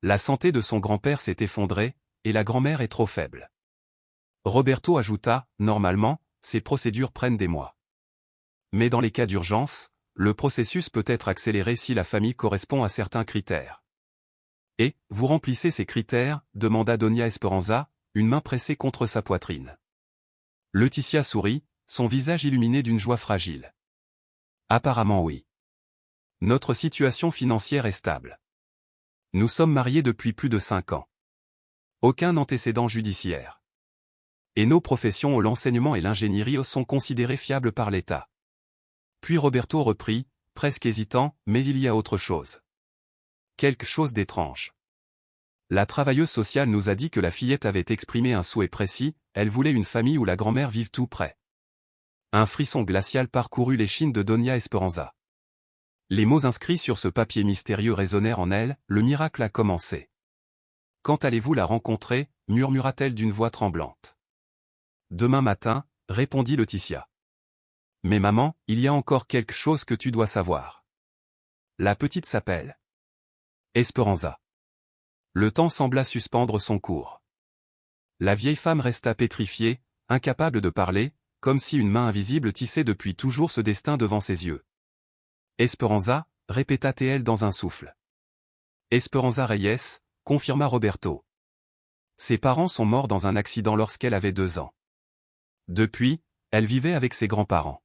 Speaker 1: La santé de son grand-père s'est effondrée, et la grand-mère est trop faible. Roberto ajouta, normalement, ces procédures prennent des mois. Mais dans les cas d'urgence, le processus peut être accéléré si la famille correspond à certains critères. Et, vous remplissez ces critères, demanda Doña Esperanza, une main pressée contre sa poitrine. Laetitia sourit, son visage illuminé d'une joie fragile. Apparemment oui. Notre situation financière est stable. Nous sommes mariés depuis plus de 5 ans. Aucun antécédent judiciaire. Et nos professions l'enseignement et l'ingénierie sont considérées fiables par l'État. Puis Roberto reprit, presque hésitant, mais il y a autre chose. Quelque chose d'étrange. La travailleuse sociale nous a dit que la fillette avait exprimé un souhait précis, elle voulait une famille où la grand-mère vive tout près. Un frisson glacial parcourut l'échine de Doña Esperanza. Les mots inscrits sur ce papier mystérieux résonnèrent en elle, le miracle a commencé. Quand allez-vous la rencontrer, murmura-t-elle d'une voix tremblante. Demain matin, répondit Laetitia. Mais maman, il y a encore quelque chose que tu dois savoir. La petite s'appelle Esperanza. Le temps sembla suspendre son cours. La vieille femme resta pétrifiée, incapable de parler, comme si une main invisible tissait depuis toujours ce destin devant ses yeux. Esperanza, répéta-t-elle dans un souffle. Esperanza Reyes, confirma Roberto. Ses parents sont morts dans un accident lorsqu'elle avait 2 ans. Depuis, elle vivait avec ses grands-parents.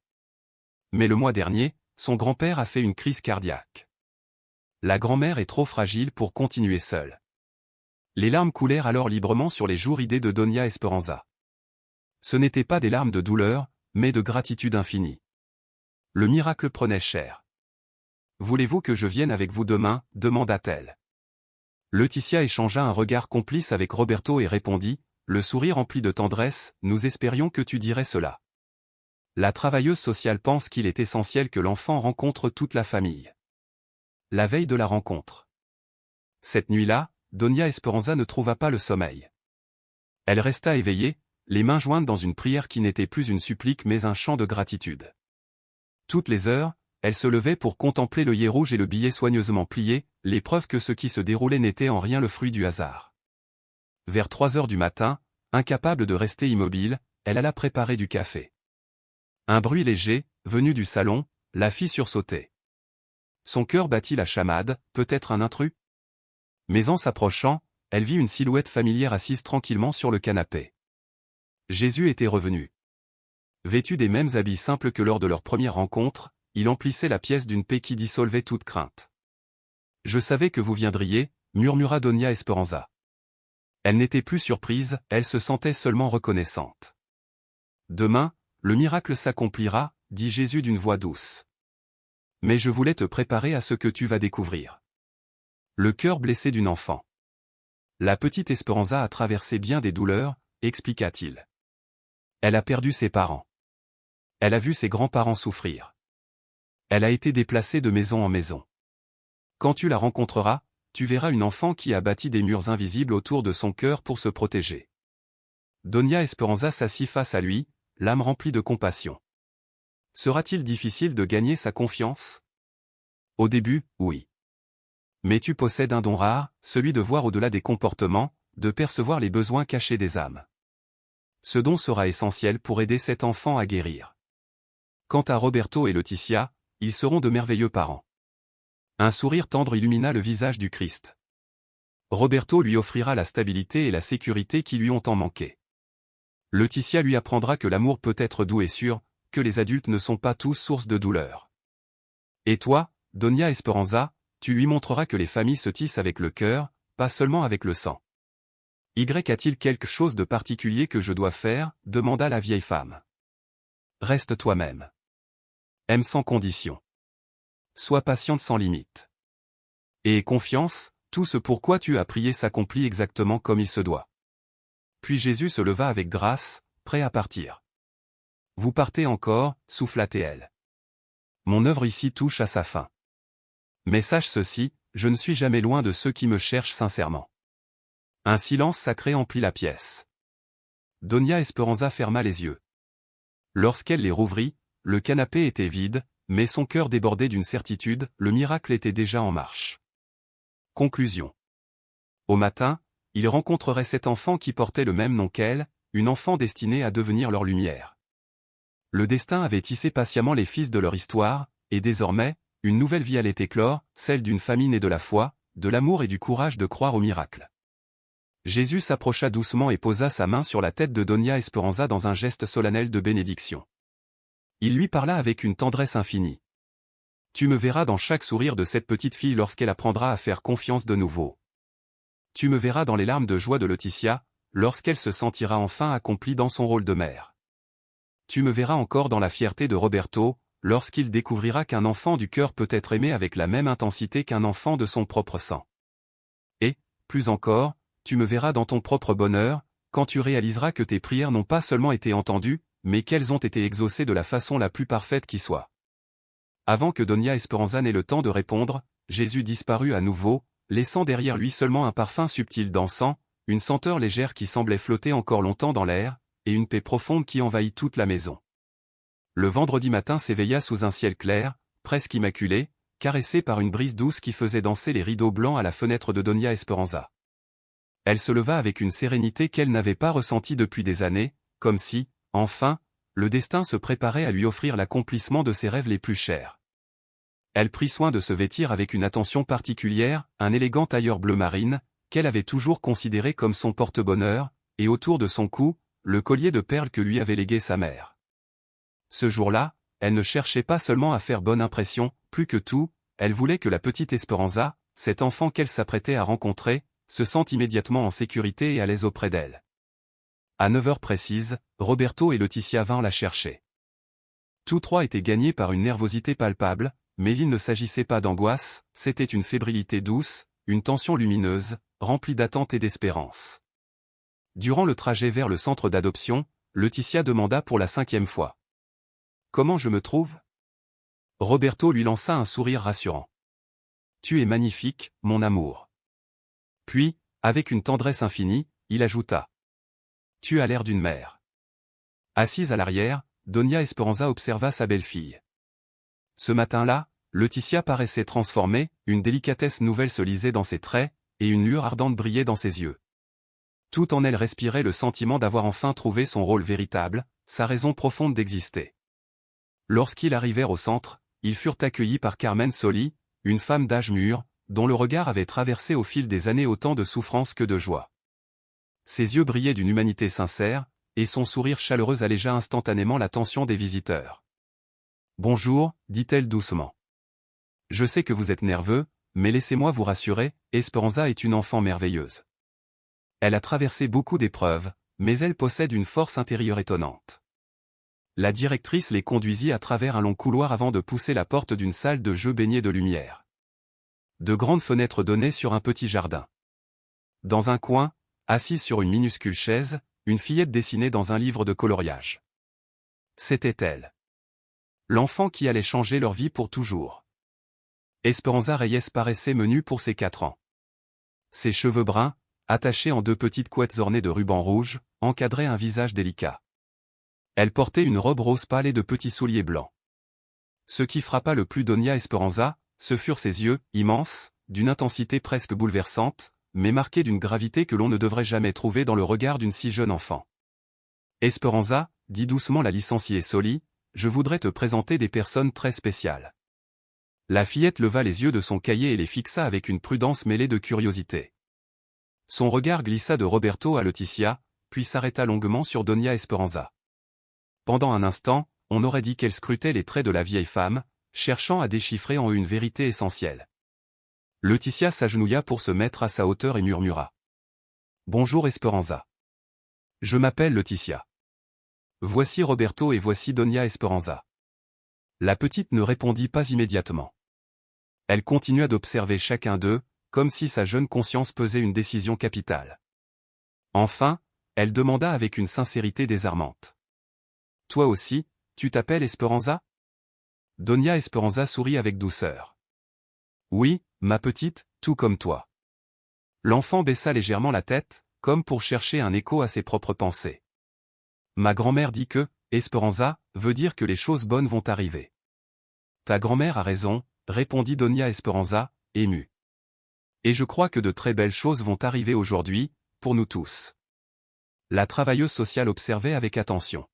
Speaker 1: Mais le mois dernier, son grand-père a fait une crise cardiaque. La grand-mère est trop fragile pour continuer seule. Les larmes coulèrent alors librement sur les joues ridées de Doña Esperanza. Ce n'étaient pas des larmes de douleur, mais de gratitude infinie. Le miracle prenait cher. « Voulez-vous que je vienne avec vous demain » demanda-t-elle. Laetitia échangea un regard complice avec Roberto et répondit, le sourire rempli de tendresse, « Nous espérions que tu dirais cela. » La travailleuse sociale pense qu'il est essentiel que l'enfant rencontre toute la famille. La veille de la rencontre. Cette nuit-là, Doña Esperanza ne trouva pas le sommeil. Elle resta éveillée, les mains jointes dans une prière qui n'était plus une supplique mais un chant de gratitude. Toutes les heures, elle se levait pour contempler l'œillet rouge et le billet soigneusement plié, les preuves que ce qui se déroulait n'était en rien le fruit du hasard. Vers 3 heures du matin, incapable de rester immobile, elle alla préparer du café. Un bruit léger, venu du salon, la fit sursauter. Son cœur battit la chamade, peut-être un intrus? Mais en s'approchant, elle vit une silhouette familière assise tranquillement sur le canapé. Jésus était revenu. Vêtu des mêmes habits simples que lors de leur première rencontre, il emplissait la pièce d'une paix qui dissolvait toute crainte. « Je savais que vous viendriez », murmura Doña Esperanza. Elle n'était plus surprise, elle se sentait seulement reconnaissante. « Demain, le miracle s'accomplira, » dit Jésus d'une voix douce. « Mais je voulais te préparer à ce que tu vas découvrir. » Le cœur blessé d'une enfant. La petite Esperanza a traversé bien des douleurs, expliqua-t-il. Elle a perdu ses parents. Elle a vu ses grands-parents souffrir. Elle a été déplacée de maison en maison. Quand tu la rencontreras, tu verras une enfant qui a bâti des murs invisibles autour de son cœur pour se protéger. Doña Esperanza s'assit face à lui, l'âme remplie de compassion. Sera-t-il difficile de gagner sa confiance? Au début, oui. Mais tu possèdes un don rare, celui de voir au-delà des comportements, de percevoir les besoins cachés des âmes. Ce don sera essentiel pour aider cet enfant à guérir. Quant à Roberto et Laetitia, ils seront de merveilleux parents. Un sourire tendre illumina le visage du Christ. Roberto lui offrira la stabilité et la sécurité qui lui ont tant manqué. Laetitia lui apprendra que l'amour peut être doux et sûr, que les adultes ne sont pas tous source de douleur. Et toi, Doña Esperanza, tu lui montreras que les familles se tissent avec le cœur, pas seulement avec le sang. Y a-t-il quelque chose de particulier que je dois faire? Demanda la vieille femme. Reste toi-même. Aime sans condition. Sois patiente sans limite. Et aie confiance, tout ce pourquoi tu as prié s'accomplit exactement comme il se doit. Puis Jésus se leva avec grâce, prêt à partir. Vous partez encore, souffla-t-elle. Mon œuvre ici touche à sa fin. Mais sache ceci, je ne suis jamais loin de ceux qui me cherchent sincèrement. Un silence sacré emplit la pièce. Doña Esperanza ferma les yeux. Lorsqu'elle les rouvrit, le canapé était vide, mais son cœur débordait d'une certitude, le miracle était déjà en marche. Conclusion. Au matin, ils rencontreraient cet enfant qui portait le même nom qu'elle, une enfant destinée à devenir leur lumière. Le destin avait tissé patiemment les fils de leur histoire, et désormais, une nouvelle vie allait éclore, celle d'une famille née de la foi, de l'amour et du courage de croire au miracle. Jésus s'approcha doucement et posa sa main sur la tête de Doña Esperanza dans un geste solennel de bénédiction. Il lui parla avec une tendresse infinie. Tu me verras dans chaque sourire de cette petite fille lorsqu'elle apprendra à faire confiance de nouveau. Tu me verras dans les larmes de joie de Laetitia, lorsqu'elle se sentira enfin accomplie dans son rôle de mère. Tu me verras encore dans la fierté de Roberto, lorsqu'il découvrira qu'un enfant du cœur peut être aimé avec la même intensité qu'un enfant de son propre sang. Et, plus encore, tu me verras dans ton propre bonheur, quand tu réaliseras que tes prières n'ont pas seulement été entendues, mais qu'elles ont été exaucées de la façon la plus parfaite qui soit. Avant que Doña Esperanza n'ait le temps de répondre, Jésus disparut à nouveau, laissant derrière lui seulement un parfum subtil d'encens, une senteur légère qui semblait flotter encore longtemps dans l'air, et une paix profonde qui envahit toute la maison. Le vendredi matin s'éveilla sous un ciel clair, presque immaculé, caressé par une brise douce qui faisait danser les rideaux blancs à la fenêtre de Doña Esperanza. Elle se leva avec une sérénité qu'elle n'avait pas ressentie depuis des années, comme si, enfin, le destin se préparait à lui offrir l'accomplissement de ses rêves les plus chers. Elle prit soin de se vêtir avec une attention particulière, un élégant tailleur bleu marine, qu'elle avait toujours considéré comme son porte-bonheur, et autour de son cou, le collier de perles que lui avait légué sa mère. Ce jour-là, elle ne cherchait pas seulement à faire bonne impression, plus que tout, elle voulait que la petite Esperanza, cet enfant qu'elle s'apprêtait à rencontrer, se sente immédiatement en sécurité et à l'aise auprès d'elle. À 9 heures précises, Roberto et Laetitia vinrent la chercher. Tous trois étaient gagnés par une nervosité palpable, mais il ne s'agissait pas d'angoisse, c'était une fébrilité douce, une tension lumineuse, remplie d'attente et d'espérance. Durant le trajet vers le centre d'adoption, Laetitia demanda pour la 5e fois. « Comment je me trouve ?» Roberto lui lança un sourire rassurant. « Tu es magnifique, mon amour. Puis, avec une tendresse infinie, il ajouta. Tu as l'air d'une mère. Assise à l'arrière, Doña Esperanza observa sa belle-fille. Ce matin-là, Laetitia paraissait transformée, une délicatesse nouvelle se lisait dans ses traits, et une lueur ardente brillait dans ses yeux. Tout en elle respirait le sentiment d'avoir enfin trouvé son rôle véritable, sa raison profonde d'exister. Lorsqu'ils arrivèrent au centre, ils furent accueillis par Carmen Soli, une femme d'âge mûr, dont le regard avait traversé au fil des années autant de souffrance que de joie. Ses yeux brillaient d'une humanité sincère, et son sourire chaleureux allégea instantanément la tension des visiteurs. « Bonjour, dit-elle doucement. Je sais que vous êtes nerveux, mais laissez-moi vous rassurer, Esperanza est une enfant merveilleuse. Elle a traversé beaucoup d'épreuves, mais elle possède une force intérieure étonnante. » La directrice les conduisit à travers un long couloir avant de pousser la porte d'une salle de jeu baignée de lumière. De grandes fenêtres donnaient sur un petit jardin. Dans un coin, assise sur une minuscule chaise, une fillette dessinait dans un livre de coloriage. C'était elle. L'enfant qui allait changer leur vie pour toujours. Esperanza Reyes paraissait menue pour ses 4 ans. Ses cheveux bruns, attachés en 2 petites couettes ornées de rubans rouges, encadraient un visage délicat. Elle portait une robe rose pâle et de petits souliers blancs. Ce qui frappa le plus Doña Esperanza, ce furent ses yeux, immenses, d'une intensité presque bouleversante, mais marqués d'une gravité que l'on ne devrait jamais trouver dans le regard d'une si jeune enfant. Esperanza, dit doucement la licenciée Soli, je voudrais te présenter des personnes très spéciales. La fillette leva les yeux de son cahier et les fixa avec une prudence mêlée de curiosité. Son regard glissa de Roberto à Laetitia, puis s'arrêta longuement sur Doña Esperanza. Pendant un instant, on aurait dit qu'elle scrutait les traits de la vieille femme, cherchant à déchiffrer en eux une vérité essentielle. Laetitia s'agenouilla pour se mettre à sa hauteur et murmura. « Bonjour Esperanza. Je m'appelle Laetitia. Voici Roberto et voici Doña Esperanza. » La petite ne répondit pas immédiatement. Elle continua d'observer chacun d'eux, comme si sa jeune conscience pesait une décision capitale. Enfin, elle demanda avec une sincérité désarmante. « Toi aussi, tu t'appelles Esperanza ?» Doña Esperanza sourit avec douceur. « Oui, ma petite, tout comme toi. » L'enfant baissa légèrement la tête, comme pour chercher un écho à ses propres pensées. « Ma grand-mère dit que, Esperanza, veut dire que les choses bonnes vont arriver. » Ta grand-mère a raison, répondit Doña Esperanza, émue. Et je crois que de très belles choses vont arriver aujourd'hui, pour nous tous. La travailleuse sociale observait avec attention.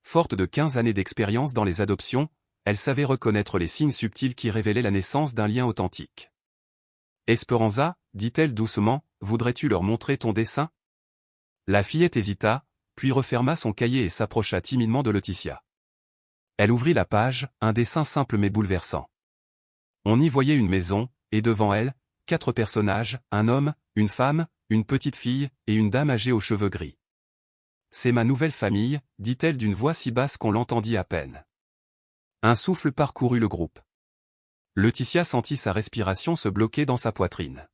Speaker 1: Forte de 15 années d'expérience dans les adoptions, elle savait reconnaître les signes subtils qui révélaient la naissance d'un lien authentique. Esperanza, dit-elle doucement, voudrais-tu leur montrer ton dessin? La fillette hésita, puis referma son cahier et s'approcha timidement de Laetitia. Elle ouvrit la page, un dessin simple mais bouleversant. On y voyait une maison, et devant elle, 4 personnages, un homme, une femme, une petite fille, et une dame âgée aux cheveux gris. C'est ma nouvelle famille, dit-elle d'une voix si basse qu'on l'entendit à peine. Un souffle parcourut le groupe. Laetitia sentit sa respiration se bloquer dans sa poitrine.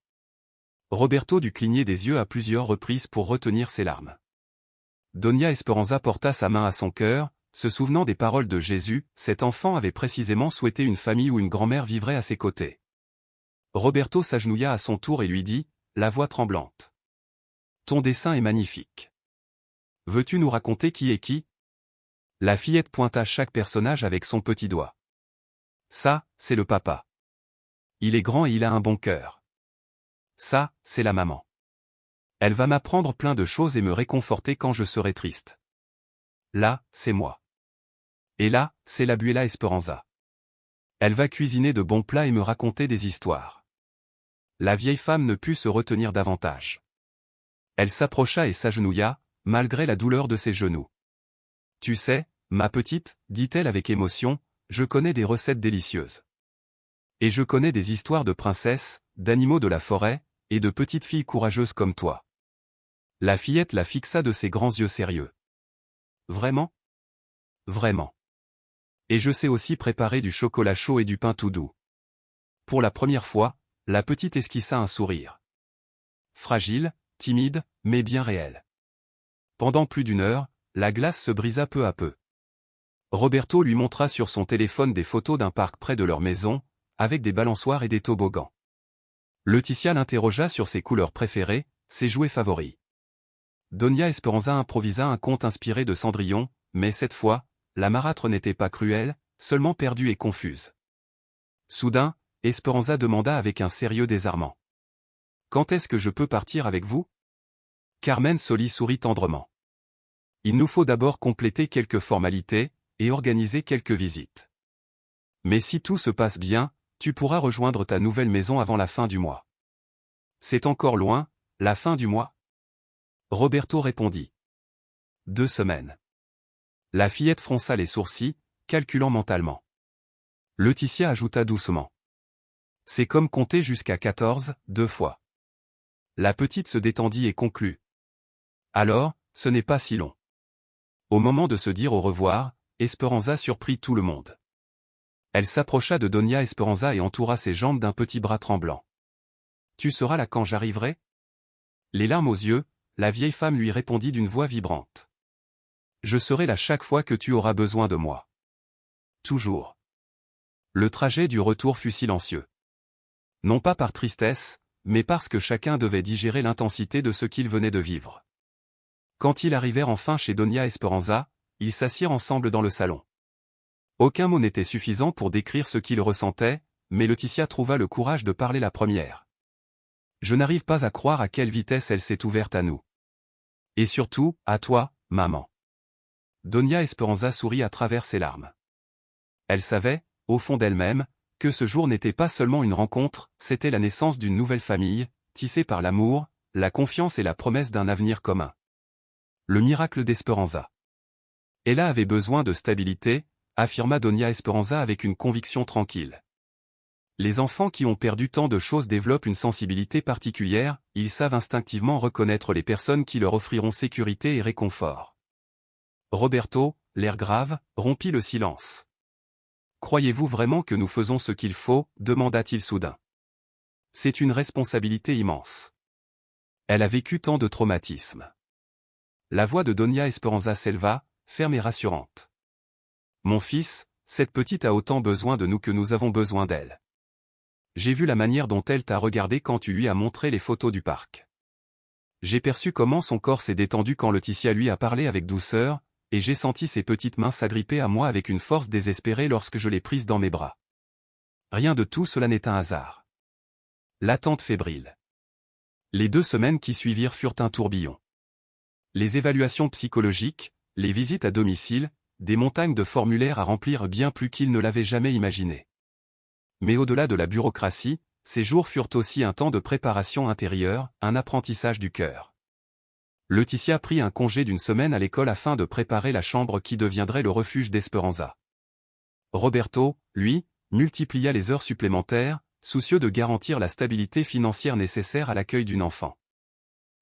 Speaker 1: Roberto dut cligner des yeux à plusieurs reprises pour retenir ses larmes. Doña Esperanza porta sa main à son cœur, se souvenant des paroles de Jésus, cet enfant avait précisément souhaité une famille où une grand-mère vivrait à ses côtés. Roberto s'agenouilla à son tour et lui dit, la voix tremblante. « Ton dessin est magnifique. Veux-tu nous raconter qui est qui ?» La fillette pointa chaque personnage avec son petit doigt. « Ça, c'est le papa. Il est grand et il a un bon cœur. Ça, c'est la maman. Elle va m'apprendre plein de choses et me réconforter quand je serai triste. Là, c'est moi. Et là, c'est l'Abuela Esperanza. Elle va cuisiner de bons plats et me raconter des histoires. » La vieille femme ne put se retenir davantage. Elle s'approcha et s'agenouilla, malgré la douleur de ses genoux. « Tu sais, ma petite, dit-elle avec émotion, je connais des recettes délicieuses. Et je connais des histoires de princesses, d'animaux de la forêt, et de petites filles courageuses comme toi. » La fillette la fixa de ses grands yeux sérieux. « Vraiment ? Vraiment. Et je sais aussi préparer du chocolat chaud et du pain tout doux. » Pour la première fois, la petite esquissa un sourire. Fragile, timide, mais bien réel. Pendant plus d'1 heure, la glace se brisa peu à peu. Roberto lui montra sur son téléphone des photos d'un parc près de leur maison, avec des balançoires et des toboggans. Laetitia l'interrogea sur ses couleurs préférées, ses jouets favoris. Donia Esperanza improvisa un conte inspiré de Cendrillon, mais cette fois, la marâtre n'était pas cruelle, seulement perdue et confuse. Soudain, Esperanza demanda avec un sérieux désarmant. « Quand est-ce que je peux partir avec vous ?» Carmen Soli sourit tendrement. « Il nous faut d'abord compléter quelques formalités, et organiser quelques visites. Mais si tout se passe bien, tu pourras rejoindre ta nouvelle maison avant la fin du mois. » « C'est encore loin, la fin du mois ?» Roberto répondit. « 2 semaines. » La fillette fronça les sourcils, calculant mentalement. Laetitia ajouta doucement. « C'est comme compter jusqu'à 14, 2 fois. » La petite se détendit et conclut. « Alors, ce n'est pas si long. » Au moment de se dire au revoir, Esperanza surprit tout le monde. Elle s'approcha de Donia Esperanza et entoura ses jambes d'un petit bras tremblant. « Tu seras là quand j'arriverai ?» Les larmes aux yeux, la vieille femme lui répondit d'une voix vibrante. « Je serai là chaque fois que tu auras besoin de moi. Toujours. » Le trajet du retour fut silencieux. Non pas par tristesse, mais parce que chacun devait digérer l'intensité de ce qu'il venait de vivre. Quand ils arrivèrent enfin chez Donia Esperanza, ils s'assirent ensemble dans le salon. Aucun mot n'était suffisant pour décrire ce qu'ils ressentaient, mais Laetitia trouva le courage de parler la première. « Je n'arrive pas à croire à quelle vitesse elle s'est ouverte à nous. Et surtout, à toi, maman. » Donia Esperanza sourit à travers ses larmes. Elle savait, au fond d'elle-même, que ce jour n'était pas seulement une rencontre, c'était la naissance d'une nouvelle famille, tissée par l'amour, la confiance et la promesse d'un avenir commun. Le miracle d'Esperanza. Ella avait besoin de stabilité, affirma Donia Esperanza avec une conviction tranquille. Les enfants qui ont perdu tant de choses développent une sensibilité particulière, ils savent instinctivement reconnaître les personnes qui leur offriront sécurité et réconfort. Roberto, l'air grave, rompit le silence. « Croyez-vous vraiment que nous faisons ce qu'il faut ?» demanda-t-il soudain. « C'est une responsabilité immense. Elle a vécu tant de traumatismes. » La voix de Donia Esperanza s'éleva, ferme et rassurante. « Mon fils, cette petite a autant besoin de nous que nous avons besoin d'elle. J'ai vu la manière dont elle t'a regardé quand tu lui as montré les photos du parc. J'ai perçu comment son corps s'est détendu quand Laetitia lui a parlé avec douceur, et j'ai senti ses petites mains s'agripper à moi avec une force désespérée lorsque je l'ai prise dans mes bras. Rien de tout cela n'est un hasard. » L'attente fébrile. Les 2 semaines qui suivirent furent un tourbillon. Les évaluations psychologiques, les visites à domicile, des montagnes de formulaires à remplir bien plus qu'il ne l'avait jamais imaginé. Mais au-delà de la bureaucratie, ces jours furent aussi un temps de préparation intérieure, un apprentissage du cœur. Laetitia prit un congé d'1 semaine à l'école afin de préparer la chambre qui deviendrait le refuge d'Esperanza. Roberto, lui, multiplia les heures supplémentaires, soucieux de garantir la stabilité financière nécessaire à l'accueil d'une enfant.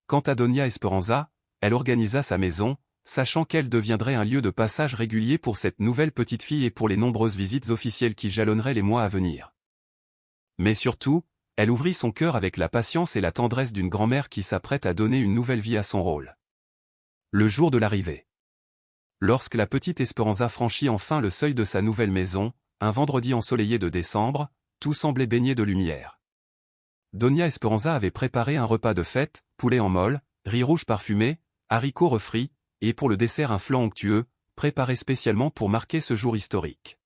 Speaker 1: Quant à Donia Esperanza, elle organisa sa maison, sachant qu'elle deviendrait un lieu de passage régulier pour cette nouvelle petite fille et pour les nombreuses visites officielles qui jalonneraient les mois à venir. Mais surtout, elle ouvrit son cœur avec la patience et la tendresse d'une grand-mère qui s'apprête à donner une nouvelle vie à son rôle. Le jour de l'arrivée. Lorsque la petite Esperanza franchit enfin le seuil de sa nouvelle maison, un vendredi ensoleillé de décembre, tout semblait baigné de lumière. Donia Esperanza avait préparé un repas de fête, poulet en molle, riz rouge parfumé, haricots refrits, et pour le dessert un flan onctueux, préparé spécialement pour marquer ce jour historique.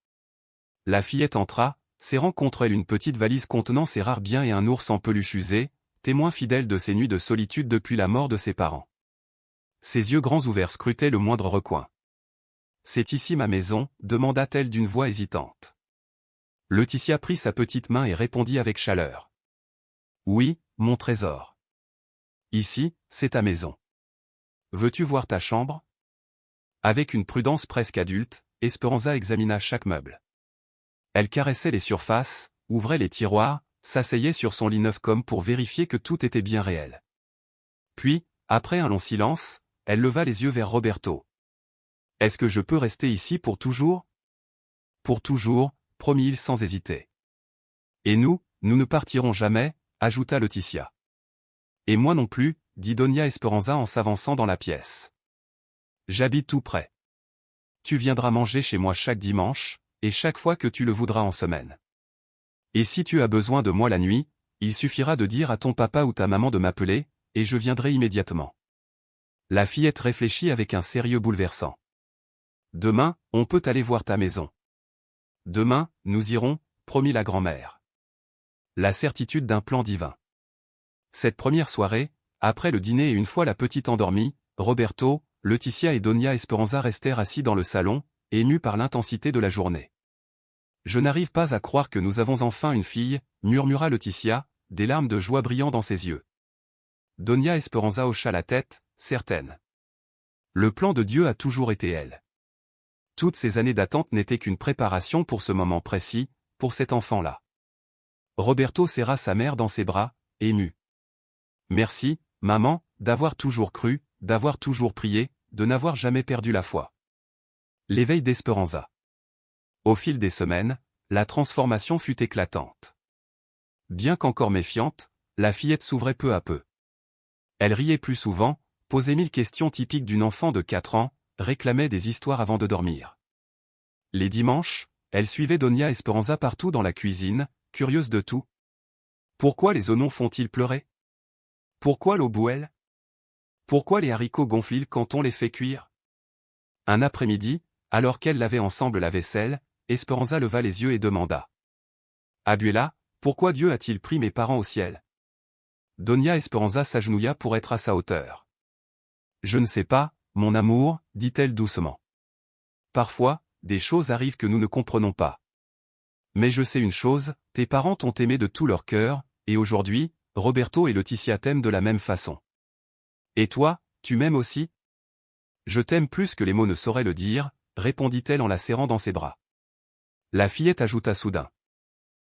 Speaker 1: La fillette entra, serrant contre elle une petite valise contenant ses rares biens et un ours en peluche usé, témoin fidèle de ses nuits de solitude depuis la mort de ses parents. Ses yeux grands ouverts scrutaient le moindre recoin. « C'est ici ma maison ?» demanda-t-elle d'une voix hésitante. Laetitia prit sa petite main et répondit avec chaleur. « Oui, mon trésor. Ici, c'est ta maison. Veux-tu voir ta chambre ?» Avec une prudence presque adulte, Esperanza examina chaque meuble. Elle caressait les surfaces, ouvrait les tiroirs, s'asseyait sur son lit neuf comme pour vérifier que tout était bien réel. Puis, après un long silence, elle leva les yeux vers Roberto. « Est-ce que je peux rester ici pour toujours ?»« Pour toujours, » promit-il sans hésiter. « Et nous ne partirons jamais, » ajouta Laetitia. « Et moi non plus, » dit Donia Esperanza en s'avançant dans la pièce. « J'habite tout près. Tu viendras manger chez moi chaque dimanche, et chaque fois que tu le voudras en semaine. Et si tu as besoin de moi la nuit, Il suffira de dire à ton papa ou ta maman de m'appeler, et je viendrai immédiatement. La fillette réfléchit avec un sérieux bouleversant. Demain, on peut aller voir ta maison. Demain, nous irons, promit la grand-mère. La certitude d'un plan divin. Cette première soirée, après le dîner et une fois la petite endormie, Roberto, Laetitia et Doña Esperanza restèrent assis dans le salon, émus par l'intensité de la journée. Je n'arrive pas à croire que nous avons enfin une fille, murmura Laetitia, des larmes de joie brillant dans ses yeux. Doña Esperanza hocha la tête, certaine. Le plan de Dieu a toujours été elle. Toutes ces années d'attente n'étaient qu'une préparation pour ce moment précis, pour cet enfant-là. Roberto serra sa mère dans ses bras, ému. Merci, maman, d'avoir toujours cru, d'avoir toujours prié, de n'avoir jamais perdu la foi. L'éveil d'Esperanza. Au fil des semaines, la transformation fut éclatante. Bien qu'encore méfiante, la fillette s'ouvrait peu à peu. Elle riait plus souvent, posait 1000 questions typiques d'une enfant de 4 ans, réclamait des histoires avant de dormir. Les dimanches, elle suivait Doña Esperanza partout dans la cuisine, curieuse de tout. Pourquoi les oignons font-ils pleurer? Pourquoi l'eau bouelle? Pourquoi les haricots gonflent quand on les fait cuire? Un après-midi, alors qu'elles lavaient ensemble la vaisselle, Esperanza leva les yeux et demanda. Abuela, pourquoi Dieu a-t-il pris mes parents au ciel? Doña Esperanza s'agenouilla pour être à sa hauteur. Je ne sais pas, mon amour, dit-elle doucement. Parfois, des choses arrivent que nous ne comprenons pas. Mais je sais une chose, tes parents t'ont aimé de tout leur cœur, et aujourd'hui, Roberto et Laetitia t'aiment de la même façon. Et toi, tu m'aimes aussi? Je t'aime plus que les mots ne sauraient le dire, répondit-elle en la serrant dans ses bras. La fillette ajouta soudain.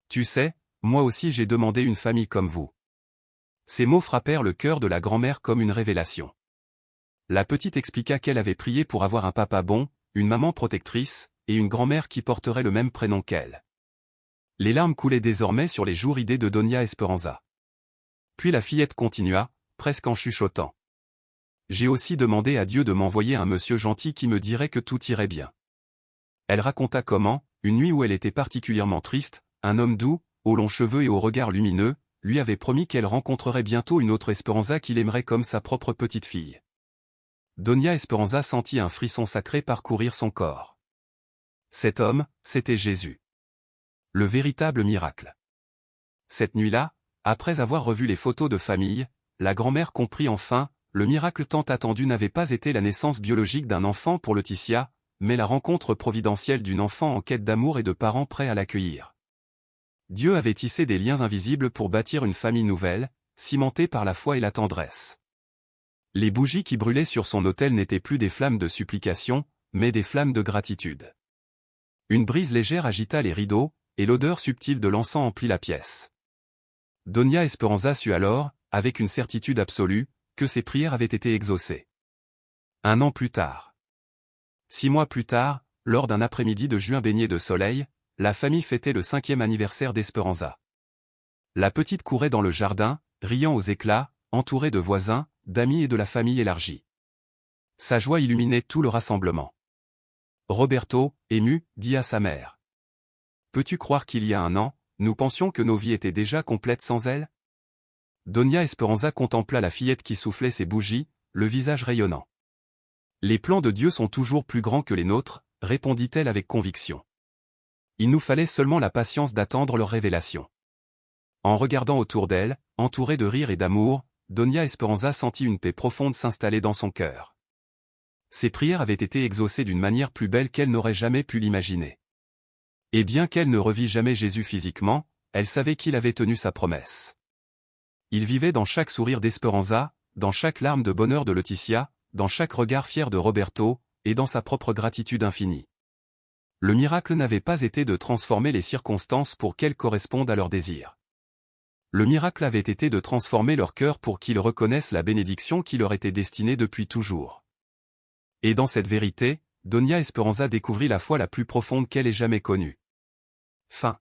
Speaker 1: Tu sais, moi aussi j'ai demandé une famille comme vous. Ces mots frappèrent le cœur de la grand-mère comme une révélation. La petite expliqua qu'elle avait prié pour avoir un papa bon, une maman protectrice, et une grand-mère qui porterait le même prénom qu'elle. Les larmes coulaient désormais sur les joues ridées de Doña Esperanza. Puis la fillette continua, presque en chuchotant. J'ai aussi demandé à Dieu de m'envoyer un monsieur gentil qui me dirait que tout irait bien. Elle raconta comment, une nuit où elle était particulièrement triste, un homme doux, aux longs cheveux et au regard lumineux, lui avait promis qu'elle rencontrerait bientôt une autre Esperanza qu'il aimerait comme sa propre petite fille. Doña Esperanza sentit un frisson sacré parcourir son corps. Cet homme, c'était Jésus. Le véritable miracle. Cette nuit-là, après avoir revu les photos de famille, la grand-mère comprit enfin, le miracle tant attendu n'avait pas été la naissance biologique d'un enfant pour Laetitia, mais la rencontre providentielle d'une enfant en quête d'amour et de parents prêts à l'accueillir. Dieu avait tissé des liens invisibles pour bâtir une famille nouvelle, cimentée par la foi et la tendresse. Les bougies qui brûlaient sur son autel n'étaient plus des flammes de supplication, mais des flammes de gratitude. Une brise légère agita les rideaux, et l'odeur subtile de l'encens emplit la pièce. Doña Esperanza sut alors, avec une certitude absolue, que ses prières avaient été exaucées. 1 an plus tard. 6 mois plus tard, lors d'un après-midi de juin baigné de soleil, la famille fêtait le 5e anniversaire d'Esperanza. La petite courait dans le jardin, riant aux éclats, entourée de voisins, d'amis et de la famille élargie. Sa joie illuminait tout le rassemblement. Roberto, ému, dit à sa mère. Peux-tu croire qu'il y a 1 an, nous pensions que nos vies étaient déjà complètes sans elle? Doña Esperanza contempla la fillette qui soufflait ses bougies, le visage rayonnant. Les plans de Dieu sont toujours plus grands que les nôtres, répondit-elle avec conviction. Il nous fallait seulement la patience d'attendre leur révélation. En regardant autour d'elle, entourée de rire et d'amour, Doña Esperanza sentit une paix profonde s'installer dans son cœur. Ses prières avaient été exaucées d'une manière plus belle qu'elle n'aurait jamais pu l'imaginer. Et bien qu'elle ne revît jamais Jésus physiquement, elle savait qu'il avait tenu sa promesse. Il vivait dans chaque sourire d'Esperanza, dans chaque larme de bonheur de Laetitia, dans chaque regard fier de Roberto, et dans sa propre gratitude infinie. Le miracle n'avait pas été de transformer les circonstances pour qu'elles correspondent à leurs désirs. Le miracle avait été de transformer leur cœur pour qu'ils reconnaissent la bénédiction qui leur était destinée depuis toujours. Et dans cette vérité, Doña Esperanza découvrit la foi la plus profonde qu'elle ait jamais connue. Fin.